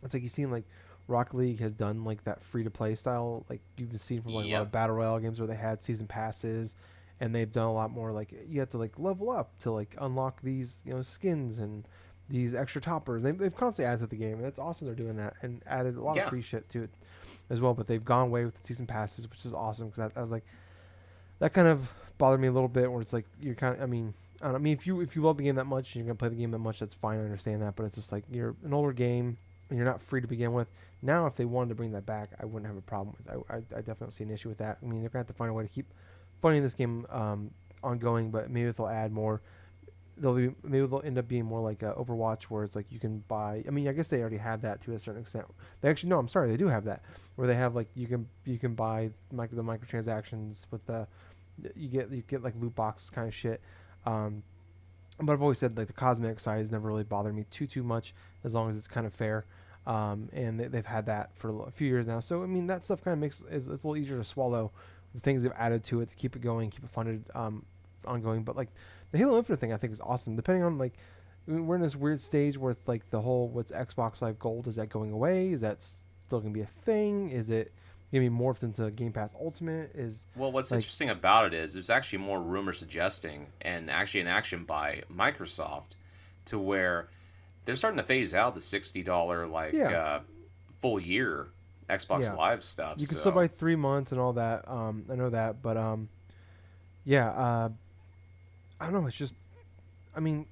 it's like you've seen like Rocket League has done like that free to play style, like you've been seeing from like a lot of yep, battle royale games where they had season passes, and they've done a lot more like you have to like level up to like unlock these skins and these extra toppers. They've constantly added to the game, and it's awesome they're doing that and added a lot of yeah, free shit to it as well. But they've gone away with the season passes, which is awesome because I was like that kind of bothered me a little bit where it's like you're kind of, I mean, I don't know, I mean if you love the game that much and you're gonna play the game that much, that's fine, I understand that, but it's just like you're an older game and you're not free to begin with. Now if they wanted to bring that back, I wouldn't have a problem with it. I definitely don't see an issue with that. I mean, they're gonna have to find a way to keep funding this game ongoing, but maybe if they'll add more, maybe they'll end up being more like Overwatch, where it's like you can buy. I mean, I guess they already have that to a certain extent. They actually no, I'm sorry, they do have that, where they have like you can buy the microtransactions with the you get like loot box kind of shit. Um, but I've always said like the cosmetic side has never really bothered me too much as long as it's kind of fair. And they've had that for a few years now. So I mean that stuff kind of it's a little easier to swallow. The things they've added to it to keep it going, keep it funded, ongoing. But like the Halo Infinite thing, I think is awesome. Depending on like we're in this weird stage where it's like the whole what's Xbox Live Gold, is that going away? Is that still gonna be a thing? Is it gonna be morphed into Game Pass Ultimate? Is Well, what's like interesting about it is there's actually more rumors suggesting, and actually an action by Microsoft, to where they're starting to phase out the $60 yeah, full year Xbox yeah. Live stuff. You can still So buy 3 months and all that. I know that, but yeah. I don't know. It's just, I mean,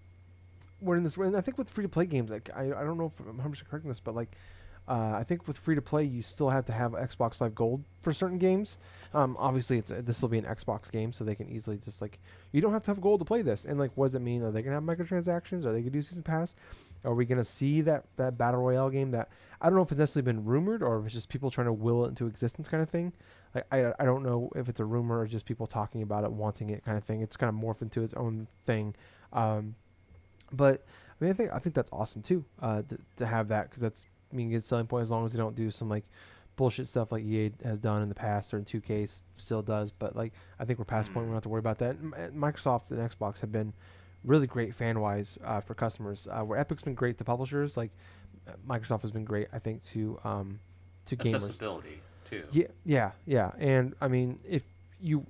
we're in this. And I think with free to play games, like I don't know if I'm 100% correct in this, but like I think with free to play, you still have to have Xbox Live Gold for certain games. Obviously, this will be an Xbox game, so they can easily just like you don't have to have gold to play this. And like, what does it mean? Are they gonna have microtransactions? Are they gonna do season pass? Are we gonna see that battle royale game that I don't know if it's necessarily been rumored or if it's just people trying to will it into existence kind of thing. Like I don't know if it's a rumor or just people talking about it, wanting it kind of thing. It's kind of morphed into its own thing. Um, but I mean, I think that's awesome too. To have that because that's I mean, good selling point as long as they don't do some like bullshit stuff like EA has done in the past or in 2K still does. But like, I think we're past the point we don't have to worry about that. Microsoft and Xbox have been really great fan wise for customers. Where Epic's been great to publishers, like Microsoft has been great, I think, to gamers. accessibility too. Yeah, yeah, yeah. And I mean, if you,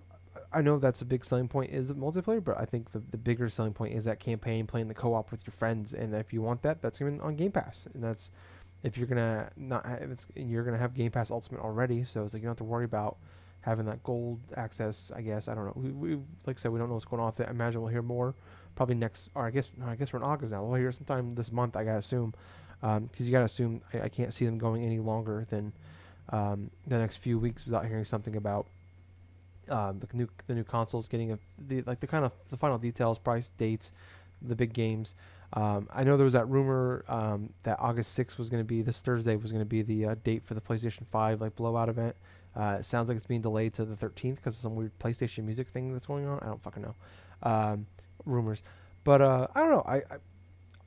I know that's a big selling point is the multiplayer, but I think the bigger selling point is that campaign, playing the co-op with your friends. And if you want that, that's even on Game Pass. And that's if you're gonna not have, you're gonna have Game Pass Ultimate already, so it's like you don't have to worry about having that gold access. I guess I don't know. We like I said, we don't know what's going on with it. I imagine we'll hear more probably next, or I guess no, I guess we're in August now. We'll hear sometime this month. I gotta assume, because you gotta assume I can't see them going any longer than the next few weeks without hearing something about the new consoles getting the kind of the final details, price, dates, the big games. I know there was that rumor that August 6th was going to be this Thursday was going to be the date for the PlayStation 5 like blowout event. It sounds like it's being delayed to the 13th because of some weird PlayStation Music thing that's going on. I don't fucking know. Rumors, But I don't know.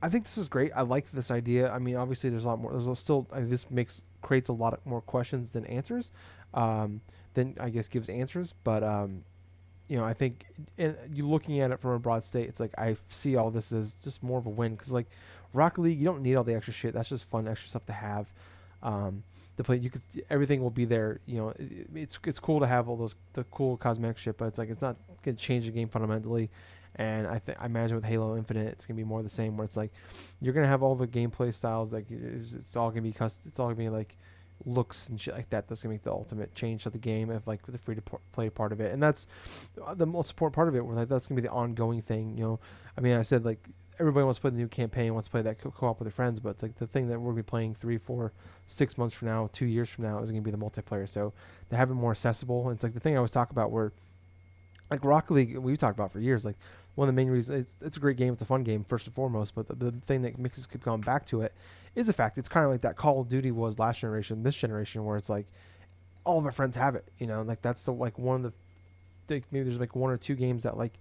I think this is great. I like this idea. I mean, obviously, there's a lot more. There's still this makes creates a lot of more questions than answers. Um, than I guess gives answers. But I think and you looking at it from a broad state, it's like I see all this as just more of a win because like Rocket League, you don't need all the extra shit. That's just fun extra stuff to have. To play, you could everything will be there. It's cool to have all those the cool cosmetic shit, but it's like it's not gonna change the game fundamentally. And I imagine with Halo Infinite, it's gonna be more the same, where it's like you're gonna have all the gameplay styles, like it's all gonna be it's all gonna be like looks and shit like that. That's gonna make the ultimate change to the game, if like the free to play part of it, and that's the most important part of it. Where like that's gonna be the ongoing thing. I mean, I said like everybody wants to play the new campaign, wants to play that co-op with their friends, but it's like the thing that we're gonna be playing 3, 4, 6 months from now, 2 years from now is gonna be the multiplayer. So to have it more accessible, and it's like the thing I was talking about where like Rocket League, we've talked about for years. Like one of the main reasons it's a great game, it's a fun game first and foremost. But the thing that makes us keep going back to it is the fact it's kind of like that Call of Duty was last generation, this generation, where it's like all of our friends have it. Like that's the like one of maybe there's like one or two games that like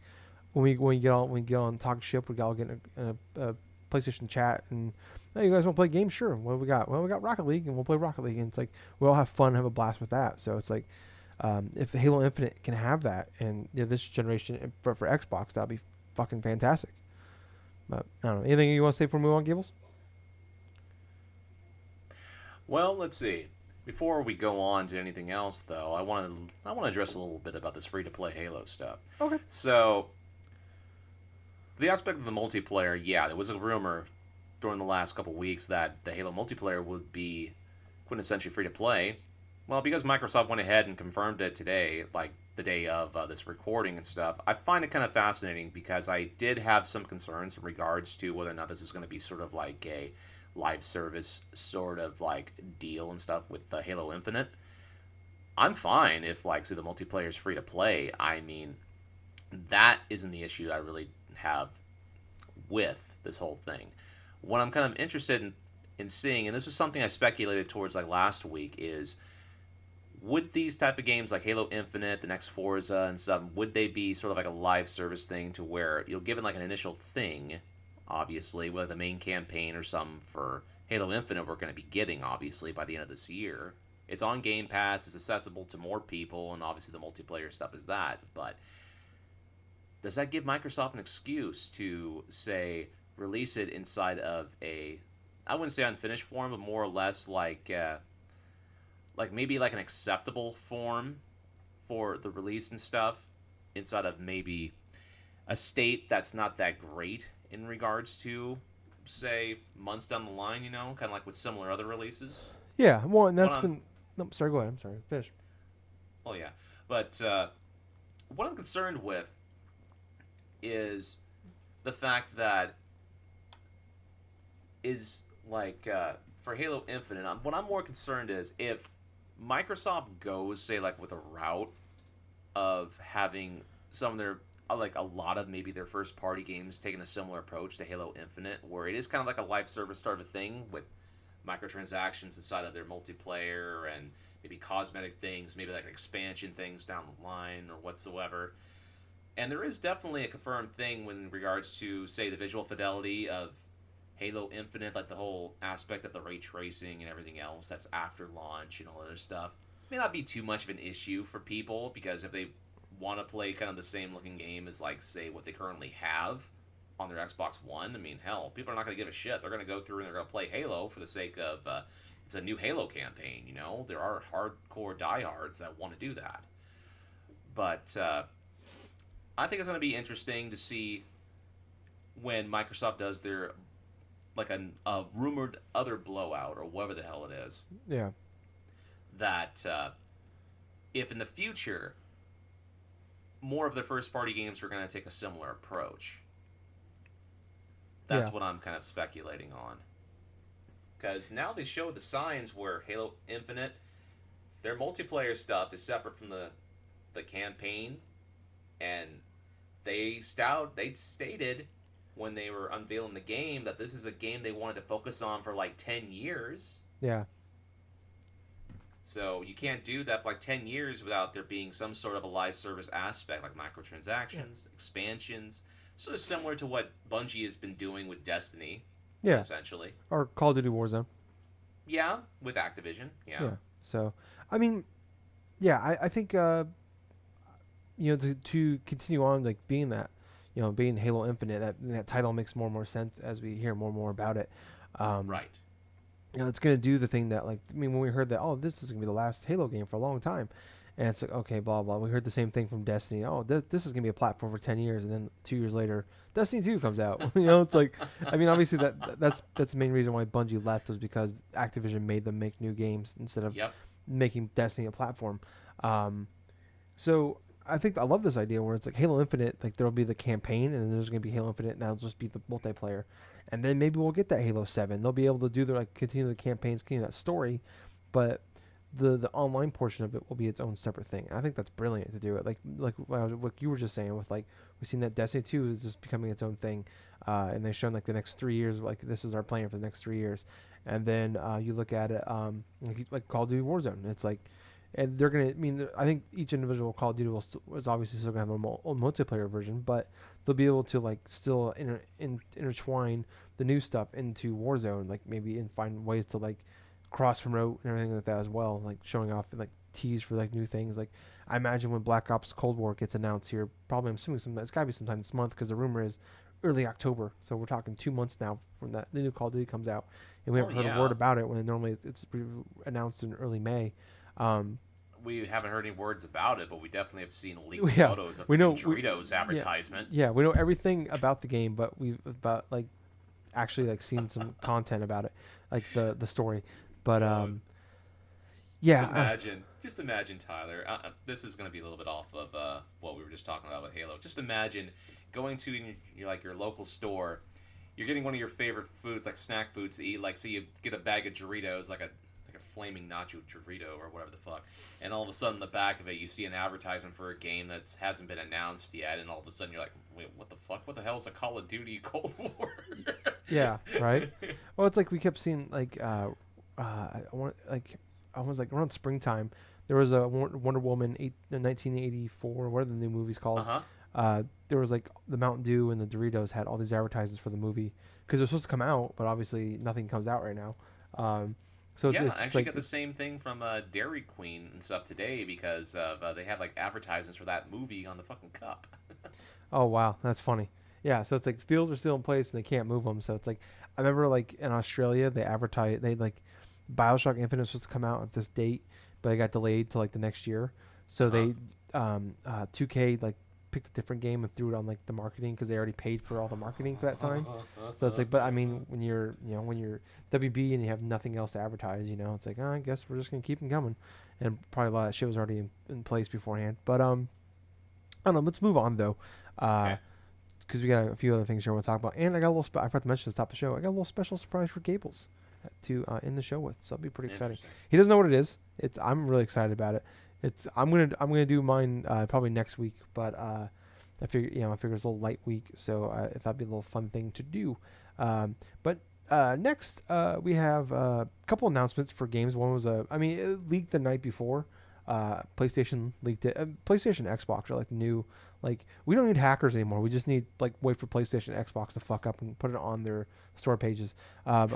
when we get on talk ship, we all get in a PlayStation chat and hey, you guys want to play games? Sure. What do we got? Well, we got Rocket League, and we'll play Rocket League, and it's like we all have fun, have a blast with that. So it's like if Halo Infinite can have that, and this generation for Xbox, that'd be fucking fantastic. But I don't know. Anything you want to say before we move on, Gables? Well, let's see. Before we go on to anything else, though, I want to address a little bit about this free to play Halo stuff. Okay. So, the aspect of the multiplayer, yeah, there was a rumor during the last couple weeks that the Halo multiplayer would be quintessentially free to play. Well, because Microsoft went ahead and confirmed it today, like the day of this recording and stuff, I find it kind of fascinating because I did have some concerns in regards to whether or not this is going to be sort of like a live service sort of like deal and stuff with the Halo Infinite. I'm fine if like say the multiplayer is free to play. I mean, that isn't the issue I really have with this whole thing. What I'm kind of interested in seeing, and this is something I speculated towards like last week, is would these type of games like Halo Infinite, the next Forza and stuff, would they be sort of like a live service thing to where you'll give it like an initial thing, obviously, with the main campaign or some for Halo Infinite we're going to be getting, obviously, by the end of this year. It's on Game Pass, it's accessible to more people, and obviously the multiplayer stuff is that, but does that give Microsoft an excuse to, say, release it inside of a, I wouldn't say unfinished form, but more or less like maybe like an acceptable form for the release and stuff inside of maybe a state that's not that great in regards to say months down the line, kind of like with similar other releases. Yeah. Well, and What that's I'm been. No, sorry. Go ahead. I'm sorry. Finish. Oh yeah, but what I'm concerned with is the fact that is like for Halo Infinite. What I'm more concerned is if Microsoft goes say like with a route of having some of their like a lot of maybe their first party games taking a similar approach to Halo Infinite, where it is kind of like a live service sort of thing with microtransactions inside of their multiplayer and maybe cosmetic things, maybe like expansion things down the line or whatsoever. And there is definitely a confirmed thing in regards to, say, the visual fidelity of Halo Infinite, like the whole aspect of the ray tracing and everything else that's after launch and all other stuff. May not be too much of an issue for people because if they want to play kind of the same looking game as, like, say, what they currently have on their Xbox One, I mean, hell, people are not going to give a shit. They're going to go through and they're going to play Halo for the sake of it's a new Halo campaign, There are hardcore diehards that want to do that. But I think it's going to be interesting to see when Microsoft does their like a rumored other blowout or whatever the hell it is. Yeah. That if in the future more of their first party games are going to take a similar approach. That's what I'm kind of speculating on. Because now they show the signs where Halo Infinite, their multiplayer stuff is separate from the campaign, and they stated when they were unveiling the game that this is a game they wanted to focus on for like 10 years. Yeah. So you can't do that for like 10 years without there being some sort of a live service aspect like microtransactions, expansions, So it's similar to what Bungie has been doing with Destiny, Yeah, essentially. or Call of Duty Warzone. Yeah, with Activision. Yeah. Yeah. So, I mean, yeah, I think to continue on like being that, being Halo Infinite, that title makes more and more sense as we hear more and more about it. Um, Right. it's gonna do the thing that, like, I mean, when we heard that, oh, this is gonna be the last Halo game for a long time, and it's like, okay, blah blah. We heard the same thing from Destiny. Oh, this is gonna be a platform for 10 years, and then 2 years later, Destiny 2 comes out. It's like, I mean, obviously that's the main reason why Bungie left, was because Activision made them make new games instead of Yep. making Destiny a platform. Um, so I think I love this idea where it's like Halo Infinite, like there'll be the campaign, and then there's gonna be Halo Infinite, and that'll just be the multiplayer, and then maybe we'll get that Halo 7. They'll be able to do their, like, continue the campaigns, continue that story, but the online portion of it will be its own separate thing. I think that's brilliant to do it. Like what you were just saying with, like, we've seen that Destiny 2 is just becoming its own thing, and they've shown like the next 3 years, like this is our plan for the next 3 years, and then you look at it, like Call of Duty Warzone. It's like, and they're gonna. I mean, I think each individual Call of Duty is obviously still gonna have a multiplayer version, but they'll be able to, like, still intertwine the new stuff into Warzone, like maybe, and find ways to, like, cross promote and everything like that as well, like showing off and, like, tease for, like, new things. Like, I imagine when Black Ops Cold War gets announced here, probably, I'm assuming it's gotta be sometime this month, because the rumor is early October. So we're talking 2 months now from that the new Call of Duty comes out, and we Oh haven't heard a word yeah. about it when normally it's announced in early May. Um, We haven't heard any words about it, but we definitely have seen leaked yeah, photos of we freaking know. Doritos Yeah, advertisement. yeah, we know everything about the game, but we've about, like, actually, like, seen some content about it, like the story. But God. yeah, Just imagine, Tyler. This is going to be a little bit off of what we were just talking about with Halo. Just imagine going to like your local store. You're getting one of your favorite foods, like snack foods to eat. Like, say you get a bag of Doritos, like a flaming nacho Dorito or whatever the fuck, and all of a sudden, in the back of it, you see an advertisement for a game that hasn't been announced yet, and all of a sudden, you're like, wait, what the fuck? What the hell is a Call of Duty Cold War? yeah, right. Well, it's like we kept seeing, like, I want, like, I was like, around springtime, there was a Wonder Woman 1984. What are the new movies Uh called? huh. There was, like, the Mountain Dew and the Doritos had all these advertisements for the movie, because they're supposed to come out, but obviously nothing comes out right now. Um, so Yeah, it's I just actually like, got the same thing from Dairy Queen and stuff today because of they had like advertisements for that movie on the fucking cup. oh wow, that's funny. Yeah, so it's like deals are still in place and they can't move them. So it's like, I remember, like, in Australia they advertise, they, like, Bioshock Infinite was supposed to come out at this date, but it got delayed to, like, the next year. Uh So huh. they 2K, like, picked a different game and threw it on, like, the marketing, because they already paid for all the marketing for that time. So it's like, but I mean, when you're WB and you have nothing else to advertise, it's like, oh, I guess we're just gonna keep them coming, and probably a lot of that shit was already in place beforehand. But I don't know. Let's move on though, Okay. because we got a few other things here we'll talk about, and I got a little. I forgot to mention this at the top of the show. I got a little special surprise for Gables to end the show with, so it'll be pretty exciting. Interesting. He doesn't know what it is. I'm really excited about it. I'm gonna do mine probably next week, but I figure it's a little light week, so if that'd be a little fun thing to do. But next we have a couple announcements for games. One was I mean, it leaked the night before. PlayStation leaked it. PlayStation, Xbox are like the new. Like, we don't need hackers anymore. We just need, like, wait for PlayStation, Xbox to fuck up and put it on their store pages. But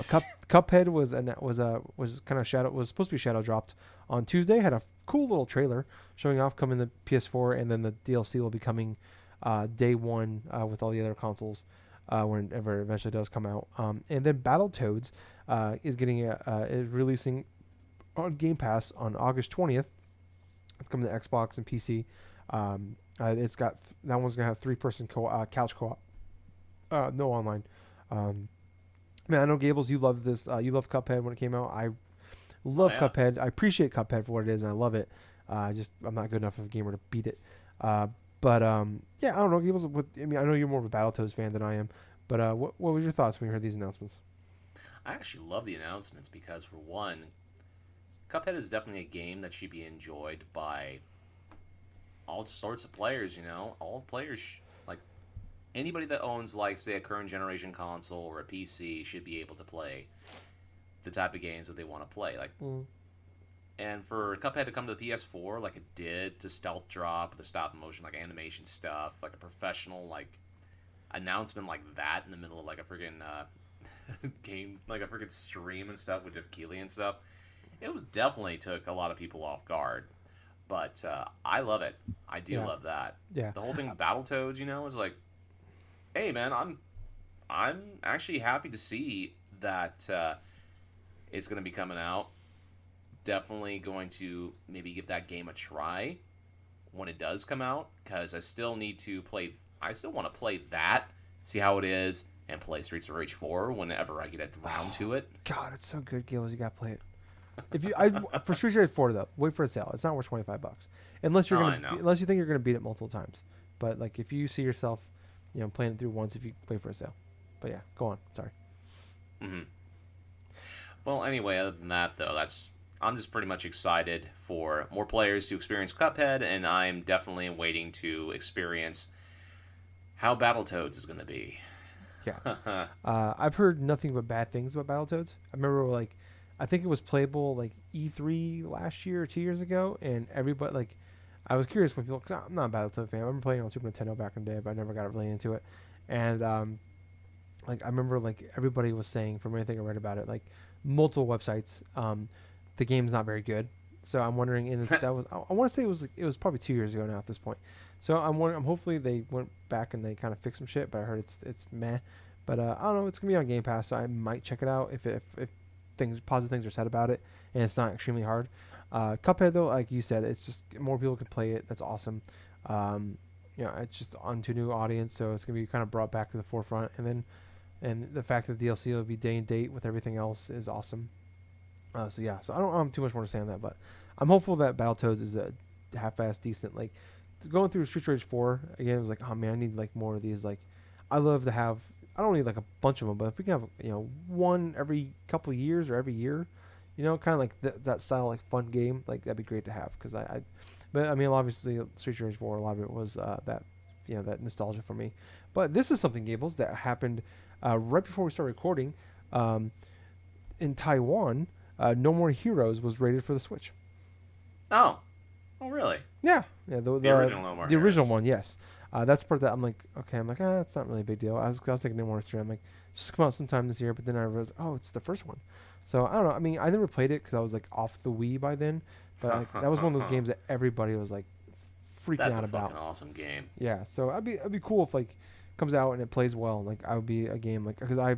Cuphead was kind of shadow was supposed to be shadow dropped on Tuesday. Had a cool little trailer showing off coming to PS4, and then the DLC will be coming day one with all the other consoles whenever it eventually does come out. And then Battletoads is releasing on Game Pass on August 20th. It's coming to Xbox and PC. It's got that one's gonna have 3-person couch co-op, no online. Um, Man, I know Gables, you love this. You love Cuphead when it came out. I Oh love yeah. Cuphead. I appreciate Cuphead for what it is, and I love it. I'm not good enough of a gamer to beat it. But yeah, I don't know. Gables, I mean, I know you're more of a Battletoads fan than I am. But what was your thoughts when you heard these announcements? I actually love the announcements because for one, Cuphead is definitely a game that should be enjoyed by all sorts of players. All players like anybody that owns like say a current generation console or a PC should be able to play the type of games that they want to play. Like, Mm, and for Cuphead to come to the PS4 like it did to Stealth Drop, the stop motion like animation stuff, like a professional like announcement like that in the middle of like a freaking game, like a freaking stream and stuff with Jeff Keighley and stuff, it was definitely took a lot of people off guard. But I love it. I do Yeah, love that. yeah, The whole thing with Battletoads, is like, hey man, I'm actually happy to see that it's going to be coming out. Definitely going to maybe give that game a try when it does come out, because I still need to play. I still want to play that, see how it is, and play Streets of Rage 4 whenever I get around to it. God, it's so good, Gills. You gotta play it. If you, I for Street Fighter 4 though, wait for a sale. It's not worth $25, unless you're Oh, gonna, I know. unless you think you're gonna beat it multiple times. But like, if you see yourself, playing it through once, if you wait for a sale. But yeah, go on. Sorry. Hmm. Well, anyway, other than that, though, I'm just pretty much excited for more players to experience Cuphead, and I'm definitely waiting to experience how Battletoads is going to be. Yeah. I've heard nothing but bad things about Battletoads. I remember like, I think it was playable like E3 last year or 2 years ago, and everybody like, I was curious when people, because I'm not a Battletoad fan. I remember playing on Super Nintendo back in the day, but I never got really into it. And like I remember like everybody was saying from anything I read about it, like multiple websites, the game's not very good. So I'm wondering, and that was I want to say it was probably 2 years ago now at this point. So I'm wondering, hopefully they went back and they kind of fixed some shit, but I heard it's meh. But I don't know, it's gonna be on Game Pass, so I might check it out if things positive things are said about it, and it's not extremely hard. Cuphead though, like you said, it's just more people can play it. That's awesome. It's just onto a new audience, so it's gonna be kind of brought back to the forefront, and the fact that the DLC will be day and date with everything else is awesome. So I don't have too much more to say on that, but I'm hopeful that Battletoads is a half-assed decent. Like going through Street Rage 4 again, it was like, oh man, I need like more of these. Like I love to have. I don't need like a bunch of them, but if we can have one every couple of years or every year, kind of like that style like fun game, like that'd be great to have. Because but I mean obviously Street Rage 4, a lot of it was that that nostalgia for me. But this is something, Gables, that happened right before we started recording. In Taiwan, No More Heroes was rated for the Switch. Oh. Oh, really? Yeah, The original No More the original Heroes. one, yes. That's the part that I'm like, okay, I'm like, it's not really a big deal. I was thinking No More 3. I'm like, it's just come out sometime this year, but then I realized, oh, it's the first one. So I don't know. I mean, I never played it because I was like off the Wii by then, but like, that was one of those games that everybody was like freaking That's out a about. fucking awesome game. Yeah, so it'd be cool if like comes out and it plays well. Like I would be a game like, because I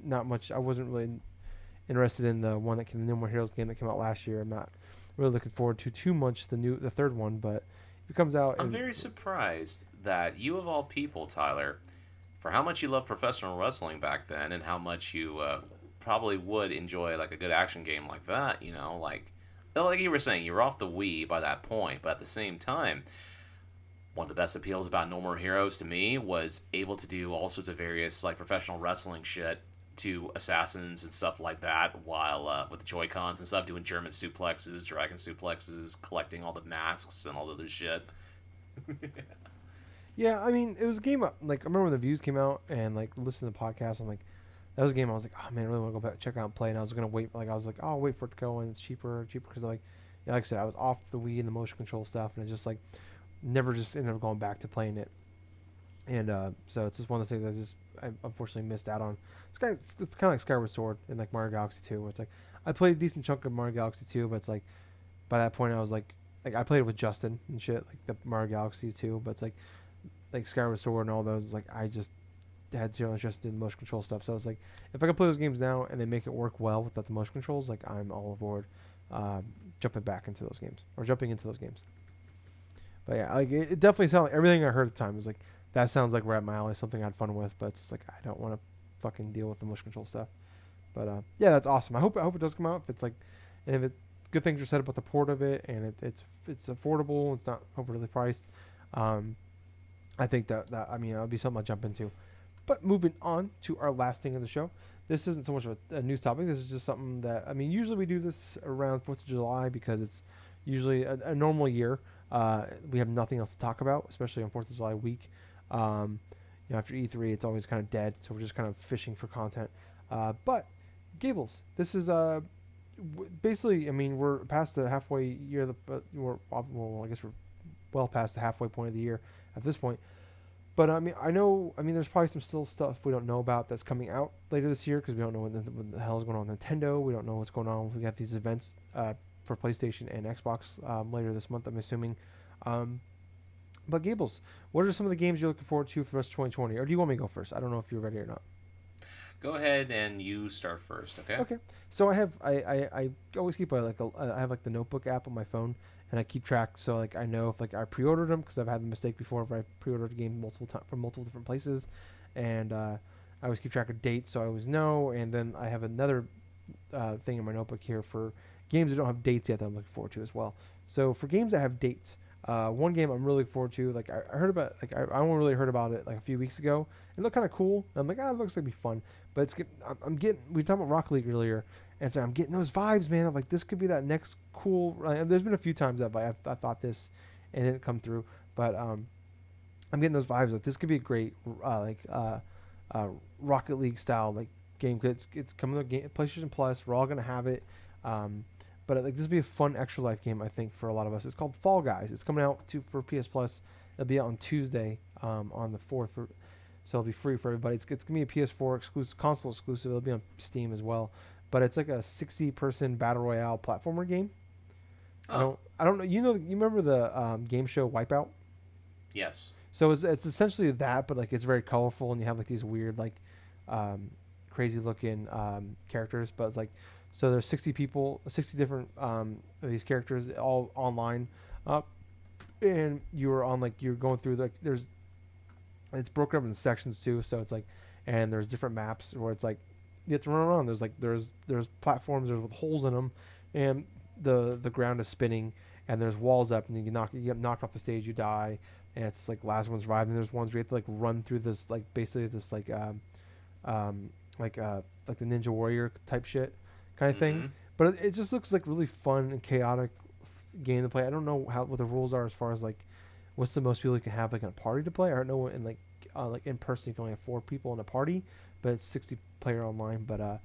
wasn't really interested in the one that came, the No More Heroes game that came out last year. I'm not really looking forward to too much the third one, but if it comes out, I'm very surprised that you, of all people, Tyler, for how much you loved professional wrestling back then and how much you probably would enjoy like a good action game like that, like you were saying, you were off the Wii by that point, but at the same time, one of the best appeals about No More Heroes to me was able to do all sorts of various like professional wrestling shit to assassins and stuff like that, while with the Joy Cons and stuff, doing German suplexes, dragon suplexes, collecting all the masks and all the other shit. yeah, I mean, it was a game. Like I remember when the views came out and like listening to the podcast. I'm like, that was a game I was like, oh man, I really want to go back check out and play. And I was gonna wait. Like I was like, oh, I'll wait for it to go and it's cheaper because like, yeah, like I said, I was off the Wii and the motion control stuff, and it's just like never just ended up going back to playing it. And so it's just one of those things I unfortunately missed out on. It's kind of like Skyward Sword and like Mario Galaxy 2, where it's like I played a decent chunk of Mario Galaxy 2, but it's like by that point I was like I played it with Justin and shit, like the Mario Galaxy 2, but it's like Skyward Sword and all those, like I just had zero interest in the motion control stuff. So it's like if I can play those games now and they make it work well without the motion controls, like I'm all aboard jumping into those games. But yeah, like it definitely sounded like everything I heard at the time was like that sounds like right up my alley, something I had fun with. But it's just like I don't want to fucking deal with the motion control stuff. But yeah, that's awesome. I hope it does come out. If it's like, and if it good things are said about the port of it, and it's affordable, it's not overly priced. I think that I mean that'll be something I'll jump into. But moving on to our last thing of the show. This isn't so much of a news topic. This is just something that, I mean, usually we do this around 4th of July because it's usually a normal year. We have nothing else to talk about, especially on 4th of July week. After E3, it's always kind of dead, so we're just kind of fishing for content. But, Gables, this is basically, I mean, we're past the halfway year. Well, I guess we're well past the halfway point of the year at this point. But I mean, I know. I mean, there's probably some still stuff we don't know about that's coming out later this year because we don't know what the hell is going on with Nintendo. We don't know what's going on. We got these events for PlayStation and Xbox later this month. I'm assuming. Um, but Gables, what are some of the games you're looking forward to for the rest of 2020? Or do you want me to go first? I don't know if you're ready or not. Go ahead and you start first, okay? Okay. So I always keep I have like the notebook app on my phone and I keep track so like I know if like I pre-ordered them because I've had the mistake before where I pre-ordered a game multiple times from multiple different places, and I always keep track of dates so I always know. And then I have another thing in my notebook here for games that don't have dates yet that I'm looking forward to as well. So for games that have dates, one game I'm really looking forward to, like I heard about, like I only really heard about it like a few weeks ago. It looked kind of cool. I'm like, it looks like it'd be fun. But I'm getting. We were talking about Rocket League earlier, and so I'm getting those vibes, man. I'm like, this could be that next cool. There's been a few times that I thought this, and it didn't come through. But I'm getting those vibes. Like this could be a great Rocket League style like game. It's coming to PlayStation Plus. We're all gonna have it. But like this would be a fun extra life game I think for a lot of us. It's called Fall Guys. It's coming out for PS Plus. It'll be out on Tuesday on the 4th. So it'll be free for everybody. It's gonna be a PS4 exclusive, console exclusive. It'll be on Steam as well. But it's like a 60-person battle royale platformer game. Oh, I don't know. You remember the game show Wipeout? yes. So it's essentially that, but like it's very colorful and you have like these weird like crazy looking characters. But it's like so there's 60 people, 60 different of these characters all online, and you're on like you're going through like there's it's broken up in sections too. So it's like and there's different maps where it's like you have to run around. There's platforms there's with holes in them, and the ground is spinning, and there's walls up, and you get knocked off the stage, you die, and it's like last one survived. And there's ones where you have to like run through this like basically this um like the Ninja Warrior type shit kind of Mm-hmm. thing. But it just looks like really fun and chaotic game to play. I don't know what the rules are as far as like what's the most people you can have like in a party to play. I don't know in like in person you can only have 4 people in a party, but it's 60 player online. But I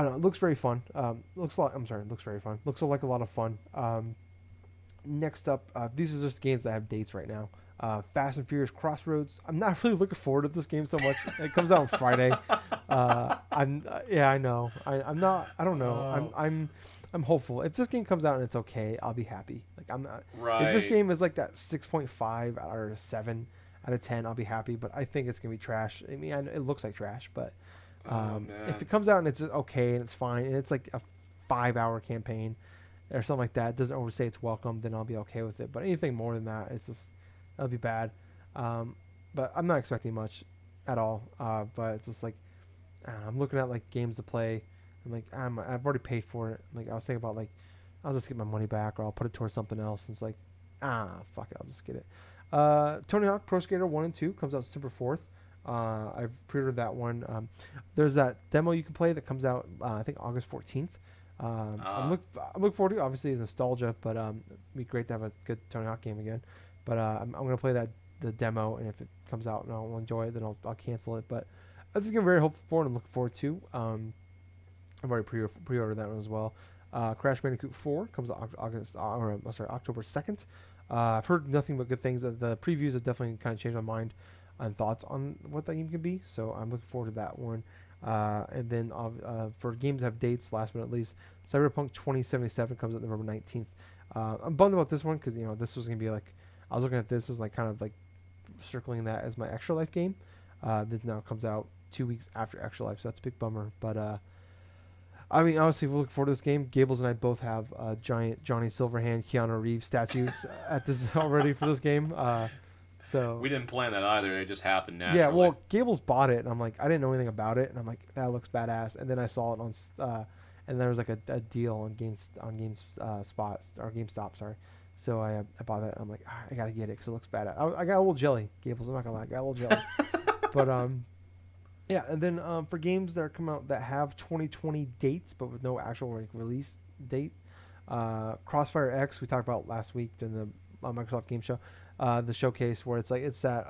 don't know. It looks very fun. Looks a lot. I'm sorry. It looks very fun. Looks like a lot of fun. Next up, these are just games that have dates right now. Fast and Furious Crossroads. I'm not really looking forward to this game so much. It comes out on Friday. Yeah, I know. I'm not. I don't know. I'm hopeful. If this game comes out and it's okay, I'll be happy. Like I'm not. If this Right. game is like that 6.5 or 7 out of 10, I'll be happy. But I think it's gonna be trash. I mean, it looks like trash, but Oh if man. it comes out and it's okay and it's fine and it's like a 5 hour campaign or something like that, it doesn't overstay its welcome, then I'll be okay with it. But anything more than that, it's just that'll be bad. But I'm not expecting much at all. But it's just like I'm looking at like games to play. I'm like I've already paid for it. Like I was thinking about like I'll just get my money back or I'll put it towards something else. And it's like fuck it, I'll just get it. Tony Hawk Pro Skater 1 and 2 comes out December 4th. I've pre-ordered that one. There's that demo you can play that comes out I think August 14th. Ah. I'm looking forward to it. Obviously, it's nostalgia, but it'd be great to have a good Tony Hawk game again. But I'm gonna play the demo, and if it comes out and I'll enjoy it, then I'll cancel it. But I think I'm very hopeful for it. And I'm looking forward to. I've already pre-ordered that one as well. Crash Bandicoot 4 comes out October 2nd. I've heard nothing but good things. The previews have definitely kind of changed my mind and thoughts on what that game can be. So I'm looking forward to that one. And then for games that have dates, last but not least, Cyberpunk 2077 comes out November 19th. I'm bummed about this one because this was gonna be like I was looking at this as like kind of like circling that as my Extra Life game. This now comes out 2 weeks after Extra Life, so that's a big bummer. But I mean, honestly, we're looking forward to this game. Gables and I both have giant Johnny Silverhand, Keanu Reeves statues at this already for this game. So We didn't plan that either. It just happened yeah, naturally. well, Gables bought it, and I'm like, I didn't know anything about it, and I'm like, that looks badass. And then I saw it and there was like a deal on games spots or GameStop, sorry. So I bought that. I'm like, I gotta get it because it looks badass. I got a little jelly, Gables. I'm not gonna lie, I got a little jelly. But yeah, and then for games that are come out that have 2020 dates but with no actual like release date, Crossfire X we talked about last week during the Microsoft Game Show, the showcase where it's that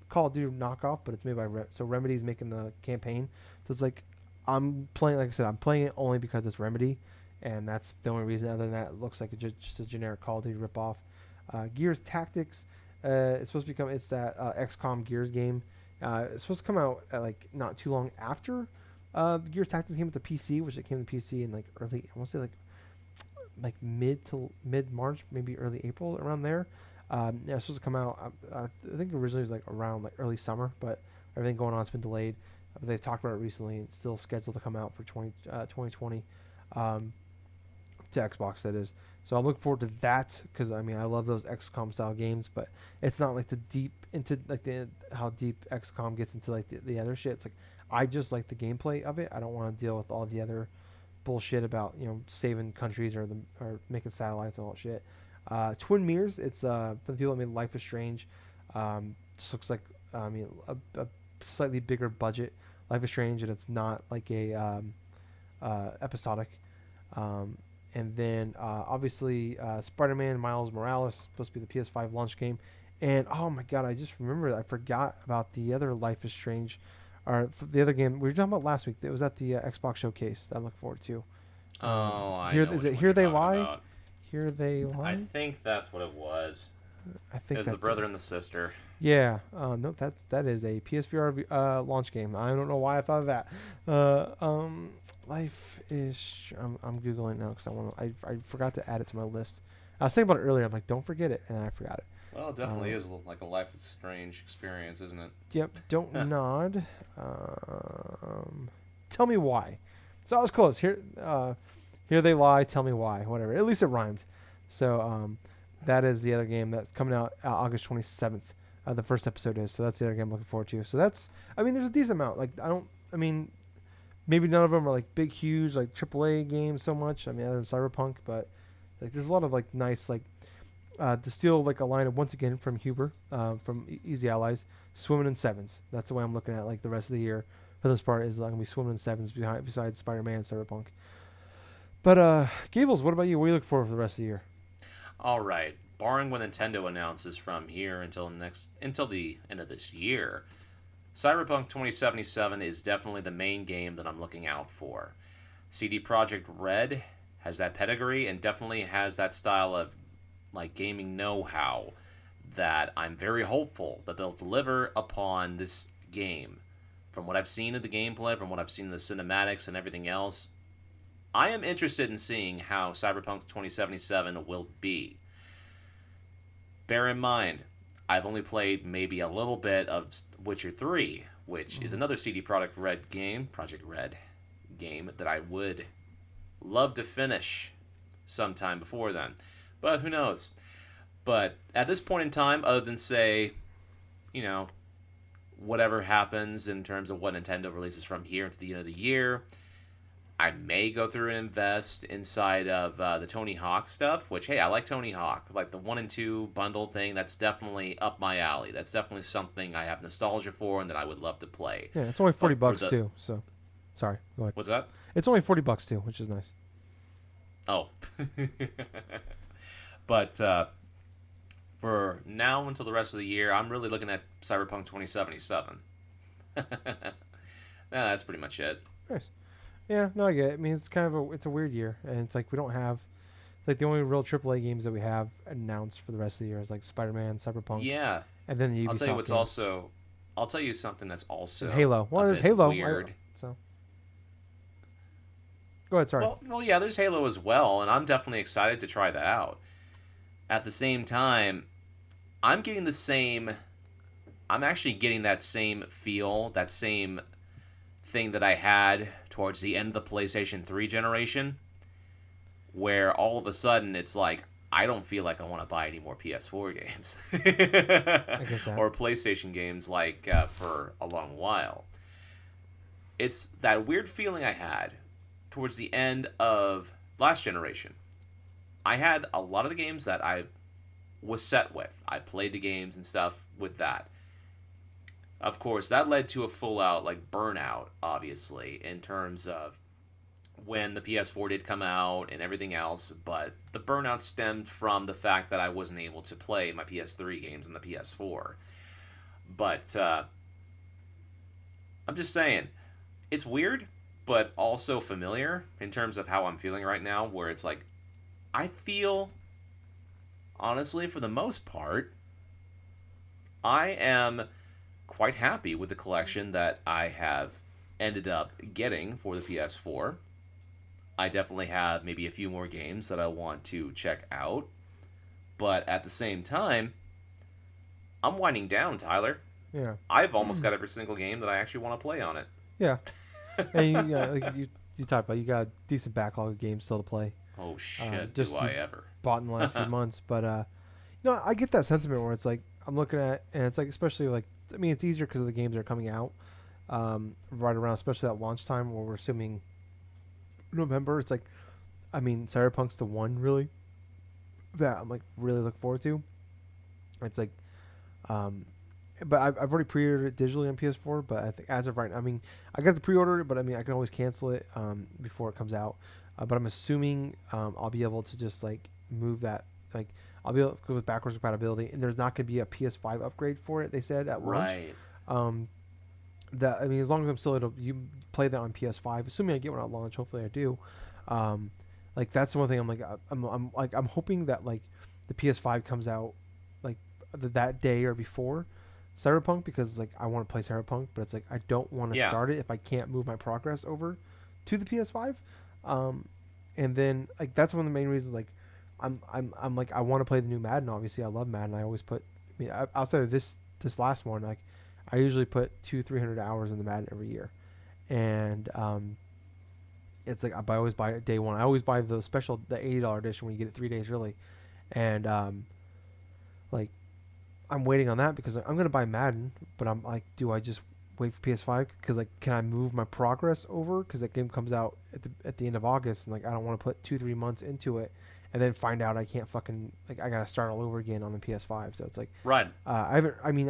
Call of Duty knockoff, but it's made by so Remedy's making the campaign. So it's like I'm playing, like I said, I'm playing it only because it's Remedy, and that's the only reason. Other than that, it looks like just a generic Call of Duty ripoff. Gears Tactics. It's supposed to become it's that XCOM Gears game. It's supposed to come out like not too long after Gears Tactics came to PC, which it came to PC in like early. I want to say like mid March, maybe early April, around there. Yeah, it's supposed to come out. I think originally it was like around like early summer, but everything going on has been delayed. They've talked about it recently. It's still scheduled to come out for 2020 um, to Xbox. That is. So I'm looking forward to that because I mean I love those XCOM style games, but it's not like the deep into like the how deep XCOM gets into like the other shit. It's like I just like the gameplay of it. I don't want to deal with all the other bullshit about saving countries or making satellites and all that shit. Twin Mirrors. It's for the people that made Life is Strange. Just looks like I mean a slightly bigger budget Life is Strange, and it's not like a episodic. Um, and then obviously Spider-Man Miles Morales supposed to be the PS5 launch game. And oh my god, I just remembered I forgot about the other Life is Strange, or the other game we were talking about last week. It was at the Xbox showcase that I'm looking forward to. I Here know is which it? one Here you're They talking Lie. about. Here They I Lie. think that's what it was. I It think was that's the brother and the sister. Yeah, no, that is a PSVR launch game. I don't know why I thought of that. Life is. I'm googling now because I forgot to add it to my list. I was thinking about it earlier. I'm like, don't forget it, and I forgot it. Well, it definitely is like a Life is Strange experience, isn't it? Yep. Don't nod. Tell me why. So I was close. Here they lie. Tell me why. Whatever. At least it rhymed. So that is the other game that's coming out August 27th. The first episode is. So that's the other game I'm looking forward to. So that's. I mean, there's a decent amount. Like I mean, maybe none of them are like big, huge, like AAA games so much. I mean, other than Cyberpunk, but like there's a lot of like nice like. To steal like a line of once again from Huber from Easy Allies, swimming in sevens. That's the way I'm looking at like the rest of the year. For this part is gonna be swimming in sevens besides Spider-Man and Cyberpunk. But Gables, what about you? What are you looking for the rest of the year? All right. Barring what Nintendo announces from here until the end of this year, Cyberpunk 2077 is definitely the main game that I'm looking out for. CD Projekt Red has that pedigree and definitely has that style of like gaming know-how that I'm very hopeful that they'll deliver upon this game. From what I've seen of the gameplay, from what I've seen of the cinematics and everything else, I am interested in seeing how Cyberpunk 2077 will be. Bear in mind, I've only played maybe a little bit of Witcher 3, which is another CD Projekt Red game that I would love to finish sometime before then. But who knows? But at this point in time, other than say, whatever happens in terms of what Nintendo releases from here into the end of the year, I may go through and invest inside of the Tony Hawk stuff, which, hey, I like Tony Hawk. Like the 1 and 2 bundle thing, that's definitely up my alley. That's definitely something I have nostalgia for and that I would love to play. Yeah, it's only $40 too. So, sorry, go ahead. What's that? It's only $40 too, which is nice. Oh. But for now until the rest of the year, I'm really looking at Cyberpunk 2077. That's pretty much it. Nice. Yeah, no, I get it. I mean, it's kind of it's a weird year, and it's like we don't have. It's like the only real AAA games that we have announced for the rest of the year is like Spider-Man, Cyberpunk, Yeah. and then the Ubisoft I'll tell you what's games. also. I'll tell you something that's also And Halo. Well, a there's bit Halo. weird. So, go ahead. Sorry. Well, yeah, there's Halo as well, and I'm definitely excited to try that out. At the same time, I'm actually getting that same feel, that same thing that I had towards the end of the PlayStation 3 generation, where all of a sudden it's like, I don't feel like I want to buy any more PS4 games. I get that. Or PlayStation games for a long while. It's that weird feeling I had towards the end of last generation. I had a lot of the games that I was set with. I played the games and stuff with that. Of course, that led to a full-out burnout, obviously, in terms of when the PS4 did come out and everything else, but the burnout stemmed from the fact that I wasn't able to play my PS3 games on the PS4. But I'm just saying, it's weird, but also familiar in terms of how I'm feeling right now, where it's like, I feel, honestly, for the most part, I am quite happy with the collection that I have ended up getting for the PS4. I definitely have maybe a few more games that I want to check out, but at the same time, I'm winding down, Tyler. Yeah. I've almost got every single game that I actually want to play on it. Yeah. And like you talked about, you got a decent backlog of games still to play. Oh shit, do Just I you ever. bought in the last few months, but I get that sentiment where it's like I'm looking at, and it's like especially like I mean it's easier because the games are coming out right around, especially at launch time where we're assuming November. It's like I mean Cyberpunk's the one really that I'm like really looking forward to. It's like um, but I've already pre-ordered it digitally on PS4. But I think as of right now, I mean, I got to pre-order it, but I mean, I can always cancel it before it comes out. But I'm assuming I'll be able to just like move that, like I'll be able to go with backwards compatibility, and there's not going to be a PS5 upgrade for it. They said at launch. Right. Um, that I mean, as long as I'm still able to you play that on PS5, assuming I get one at launch, hopefully I do. Um, like that's the one thing I'm like I'm like I'm hoping that like the PS5 comes out like that day or before Cyberpunk because like I want to play Cyberpunk, but it's like I don't want to Yeah. start it if I can't move my progress over to the PS5. Um, and then like that's one of the main reasons like I'm like I want to play the new Madden. Obviously, I love Madden. I always put I mean outside of this last one like I usually put 200-300 hours in the Madden every year, and it's like I always buy it day one. I always buy the special the $80 edition when you get it 3 days early, and like I'm waiting on that because I'm gonna buy Madden, but I'm like, do I just wait for PS5? Because like, can I move my progress over? Because that game comes out at the end of August, and like, I don't want to put 2-3 months into it, and then find out I can't fucking like I gotta start all over again on the PS5. So it's like, Right. I haven't. I mean,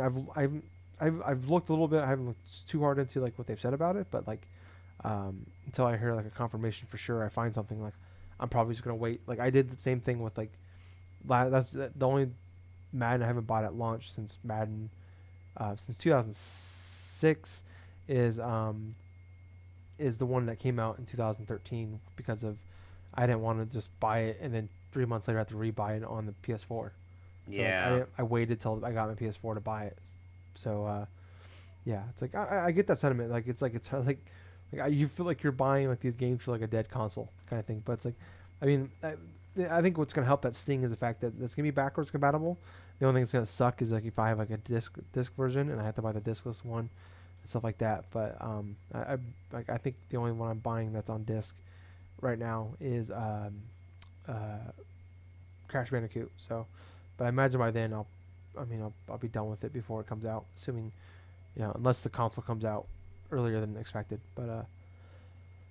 I've looked a little bit. I haven't looked too hard into like what they've said about it, but like, until I hear like a confirmation for sure, I find something like, I'm probably just gonna wait. Like I did the same thing with like, that's the only Madden I haven't bought at launch since Madden since 2006 is the one that came out in 2013 because of I didn't want to just buy it and then 3 months later have to rebuy it on the PS4. So like, Yeah. I waited till I got my PS4 to buy it. So yeah, it's like I get that sentiment. Like it's like you feel like you're buying like these games for like a dead console kind of thing. But it's like, I mean, I think what's gonna help that sting is the fact that it's gonna be backwards compatible. The only thing that's gonna suck is like if I have like a disc version and I have to buy the discless one and stuff like that. But I think the only one I'm buying that's on disc right now is uh, Crash Bandicoot. So, but I imagine by then I'll be done with it before it comes out, assuming unless the console comes out earlier than expected. But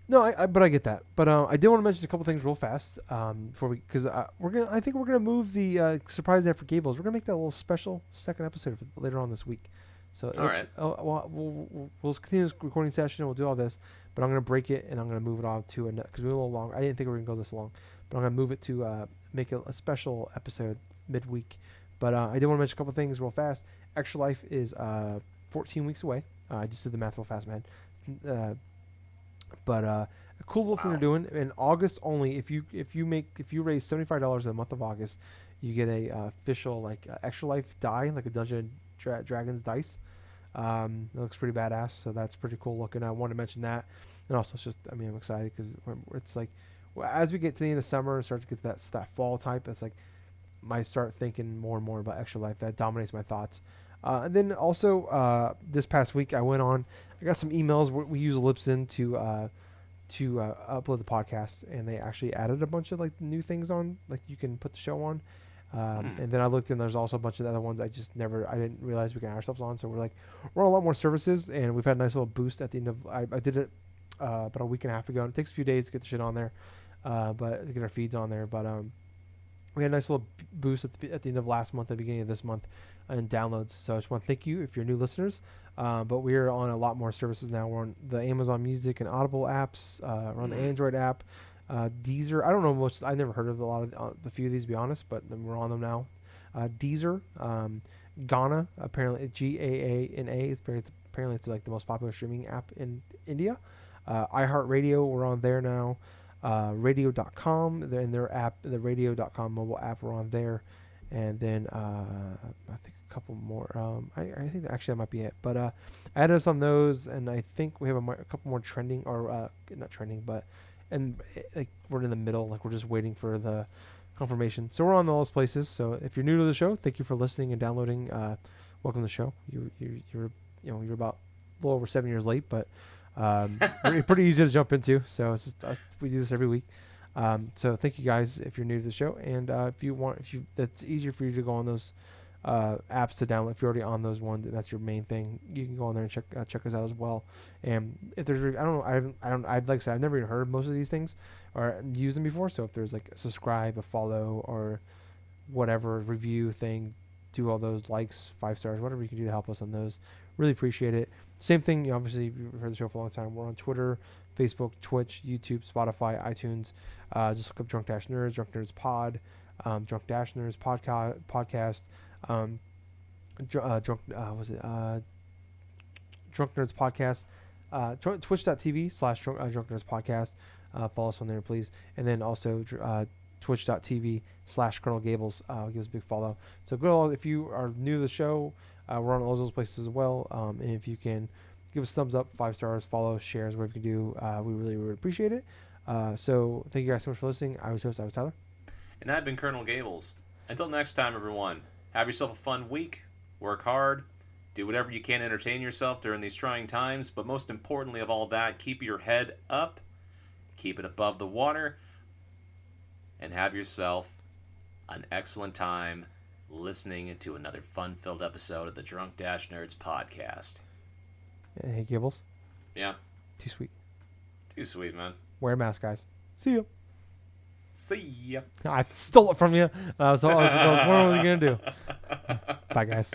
no, but I get that. But I did want to mention a couple things real fast before we, because I think we're gonna move the surprise there for Gables. We're gonna make that a little special second episode for later on this week. So All right. we'll continue this recording session and we'll do all this, but I'm gonna break it and I'm gonna move it on to a because we're a little long. I didn't think we were gonna go this long, but I'm gonna move it to make it a special episode midweek. But I did want to mention a couple things real fast. Extra Life is 14 weeks away. I just did the math real fast, man. But a cool little thing they're doing in August only. If you raise $75 in the month of August, you get a official like Extra Life die, like a Dungeon Dragons dice. It looks pretty badass, so that's pretty cool looking. I wanted to mention that, and also it's just I mean I'm excited because it's like as we get to the end of summer and start to get that fall type, that's like I start thinking more and more about Extra Life. That dominates my thoughts. And then also this past week I got some emails. We use Libsyn to upload the podcast, and they actually added a bunch of like new things on, like you can put the show on. And then I looked and there's also a bunch of other ones I didn't realize we can add ourselves on. So we're on a lot more services, and we've had a nice little boost at the end of. I did it about a week and a half ago. And it takes a few days to get the shit on there, but to get our feeds on there. But we had a nice little boost at the end of last month, at the beginning of this month, in downloads. So I just want to thank you if you're new listeners. But we're on a lot more services now. We're on the Amazon Music and Audible apps. We're on the Android app, Deezer. I don't know much. I never heard of a few of these, to be honest, but we're on them now. Deezer, Ghana, apparently GAANA. Apparently it's like the most popular streaming app in India. iHeartRadio, we're on there now. Radio.com, in their app, the Radio.com mobile app, we're on there. And then I think couple more. I think actually that might be it. But add us on those, and I think we have a couple more trending, or not trending, but like we're in the middle, like we're just waiting for the confirmation. So we're on all those places. So if you're new to the show, thank you for listening and downloading. Welcome to the show. You're about a little over 7 years late, but pretty easy to jump into. So it's just we do this every week. So thank you guys if you're new to the show, and if that's easier for you to go on those apps to download. If you're already on those ones and that's your main thing, you can go on there and check us out as well. And if there's, I don't know, I'd like to say I've never even heard of most of these things or used them before. So if there's like a subscribe, a follow, or whatever review thing, do all those likes, 5 stars, whatever you can do to help us on those. Really appreciate it. Same thing, obviously, if you've heard the show for a long time, we're on Twitter, Facebook, Twitch, YouTube, Spotify, iTunes. Just look up Drunk Dash Nerds, Drunk Nerds Pod, Drunk Dash Nerds podcast. Drunk Nerds Podcast, twitch.tv/Drunk Nerds Podcast. Follow us on there, please. And then also twitch.tv/Colonel Gables. Give us a big follow. So go if you are new to the show. We're on all those places as well. And if you can give us thumbs up, 5 stars, follow, shares, whatever you can do, we really would appreciate it. So thank you guys so much for listening. I was Tyler. And I've been Colonel Gables. Until next time, everyone, have yourself a fun week, work hard, do whatever you can to entertain yourself during these trying times, but most importantly of all that, keep your head up, keep it above the water, and have yourself an excellent time listening to another fun-filled episode of the Drunk Dash Nerds podcast. Hey, Gables. Yeah? Too sweet. Too sweet, man. Wear a mask, guys. See ya. See ya. I stole it from you. So what are you going to do? Bye, guys.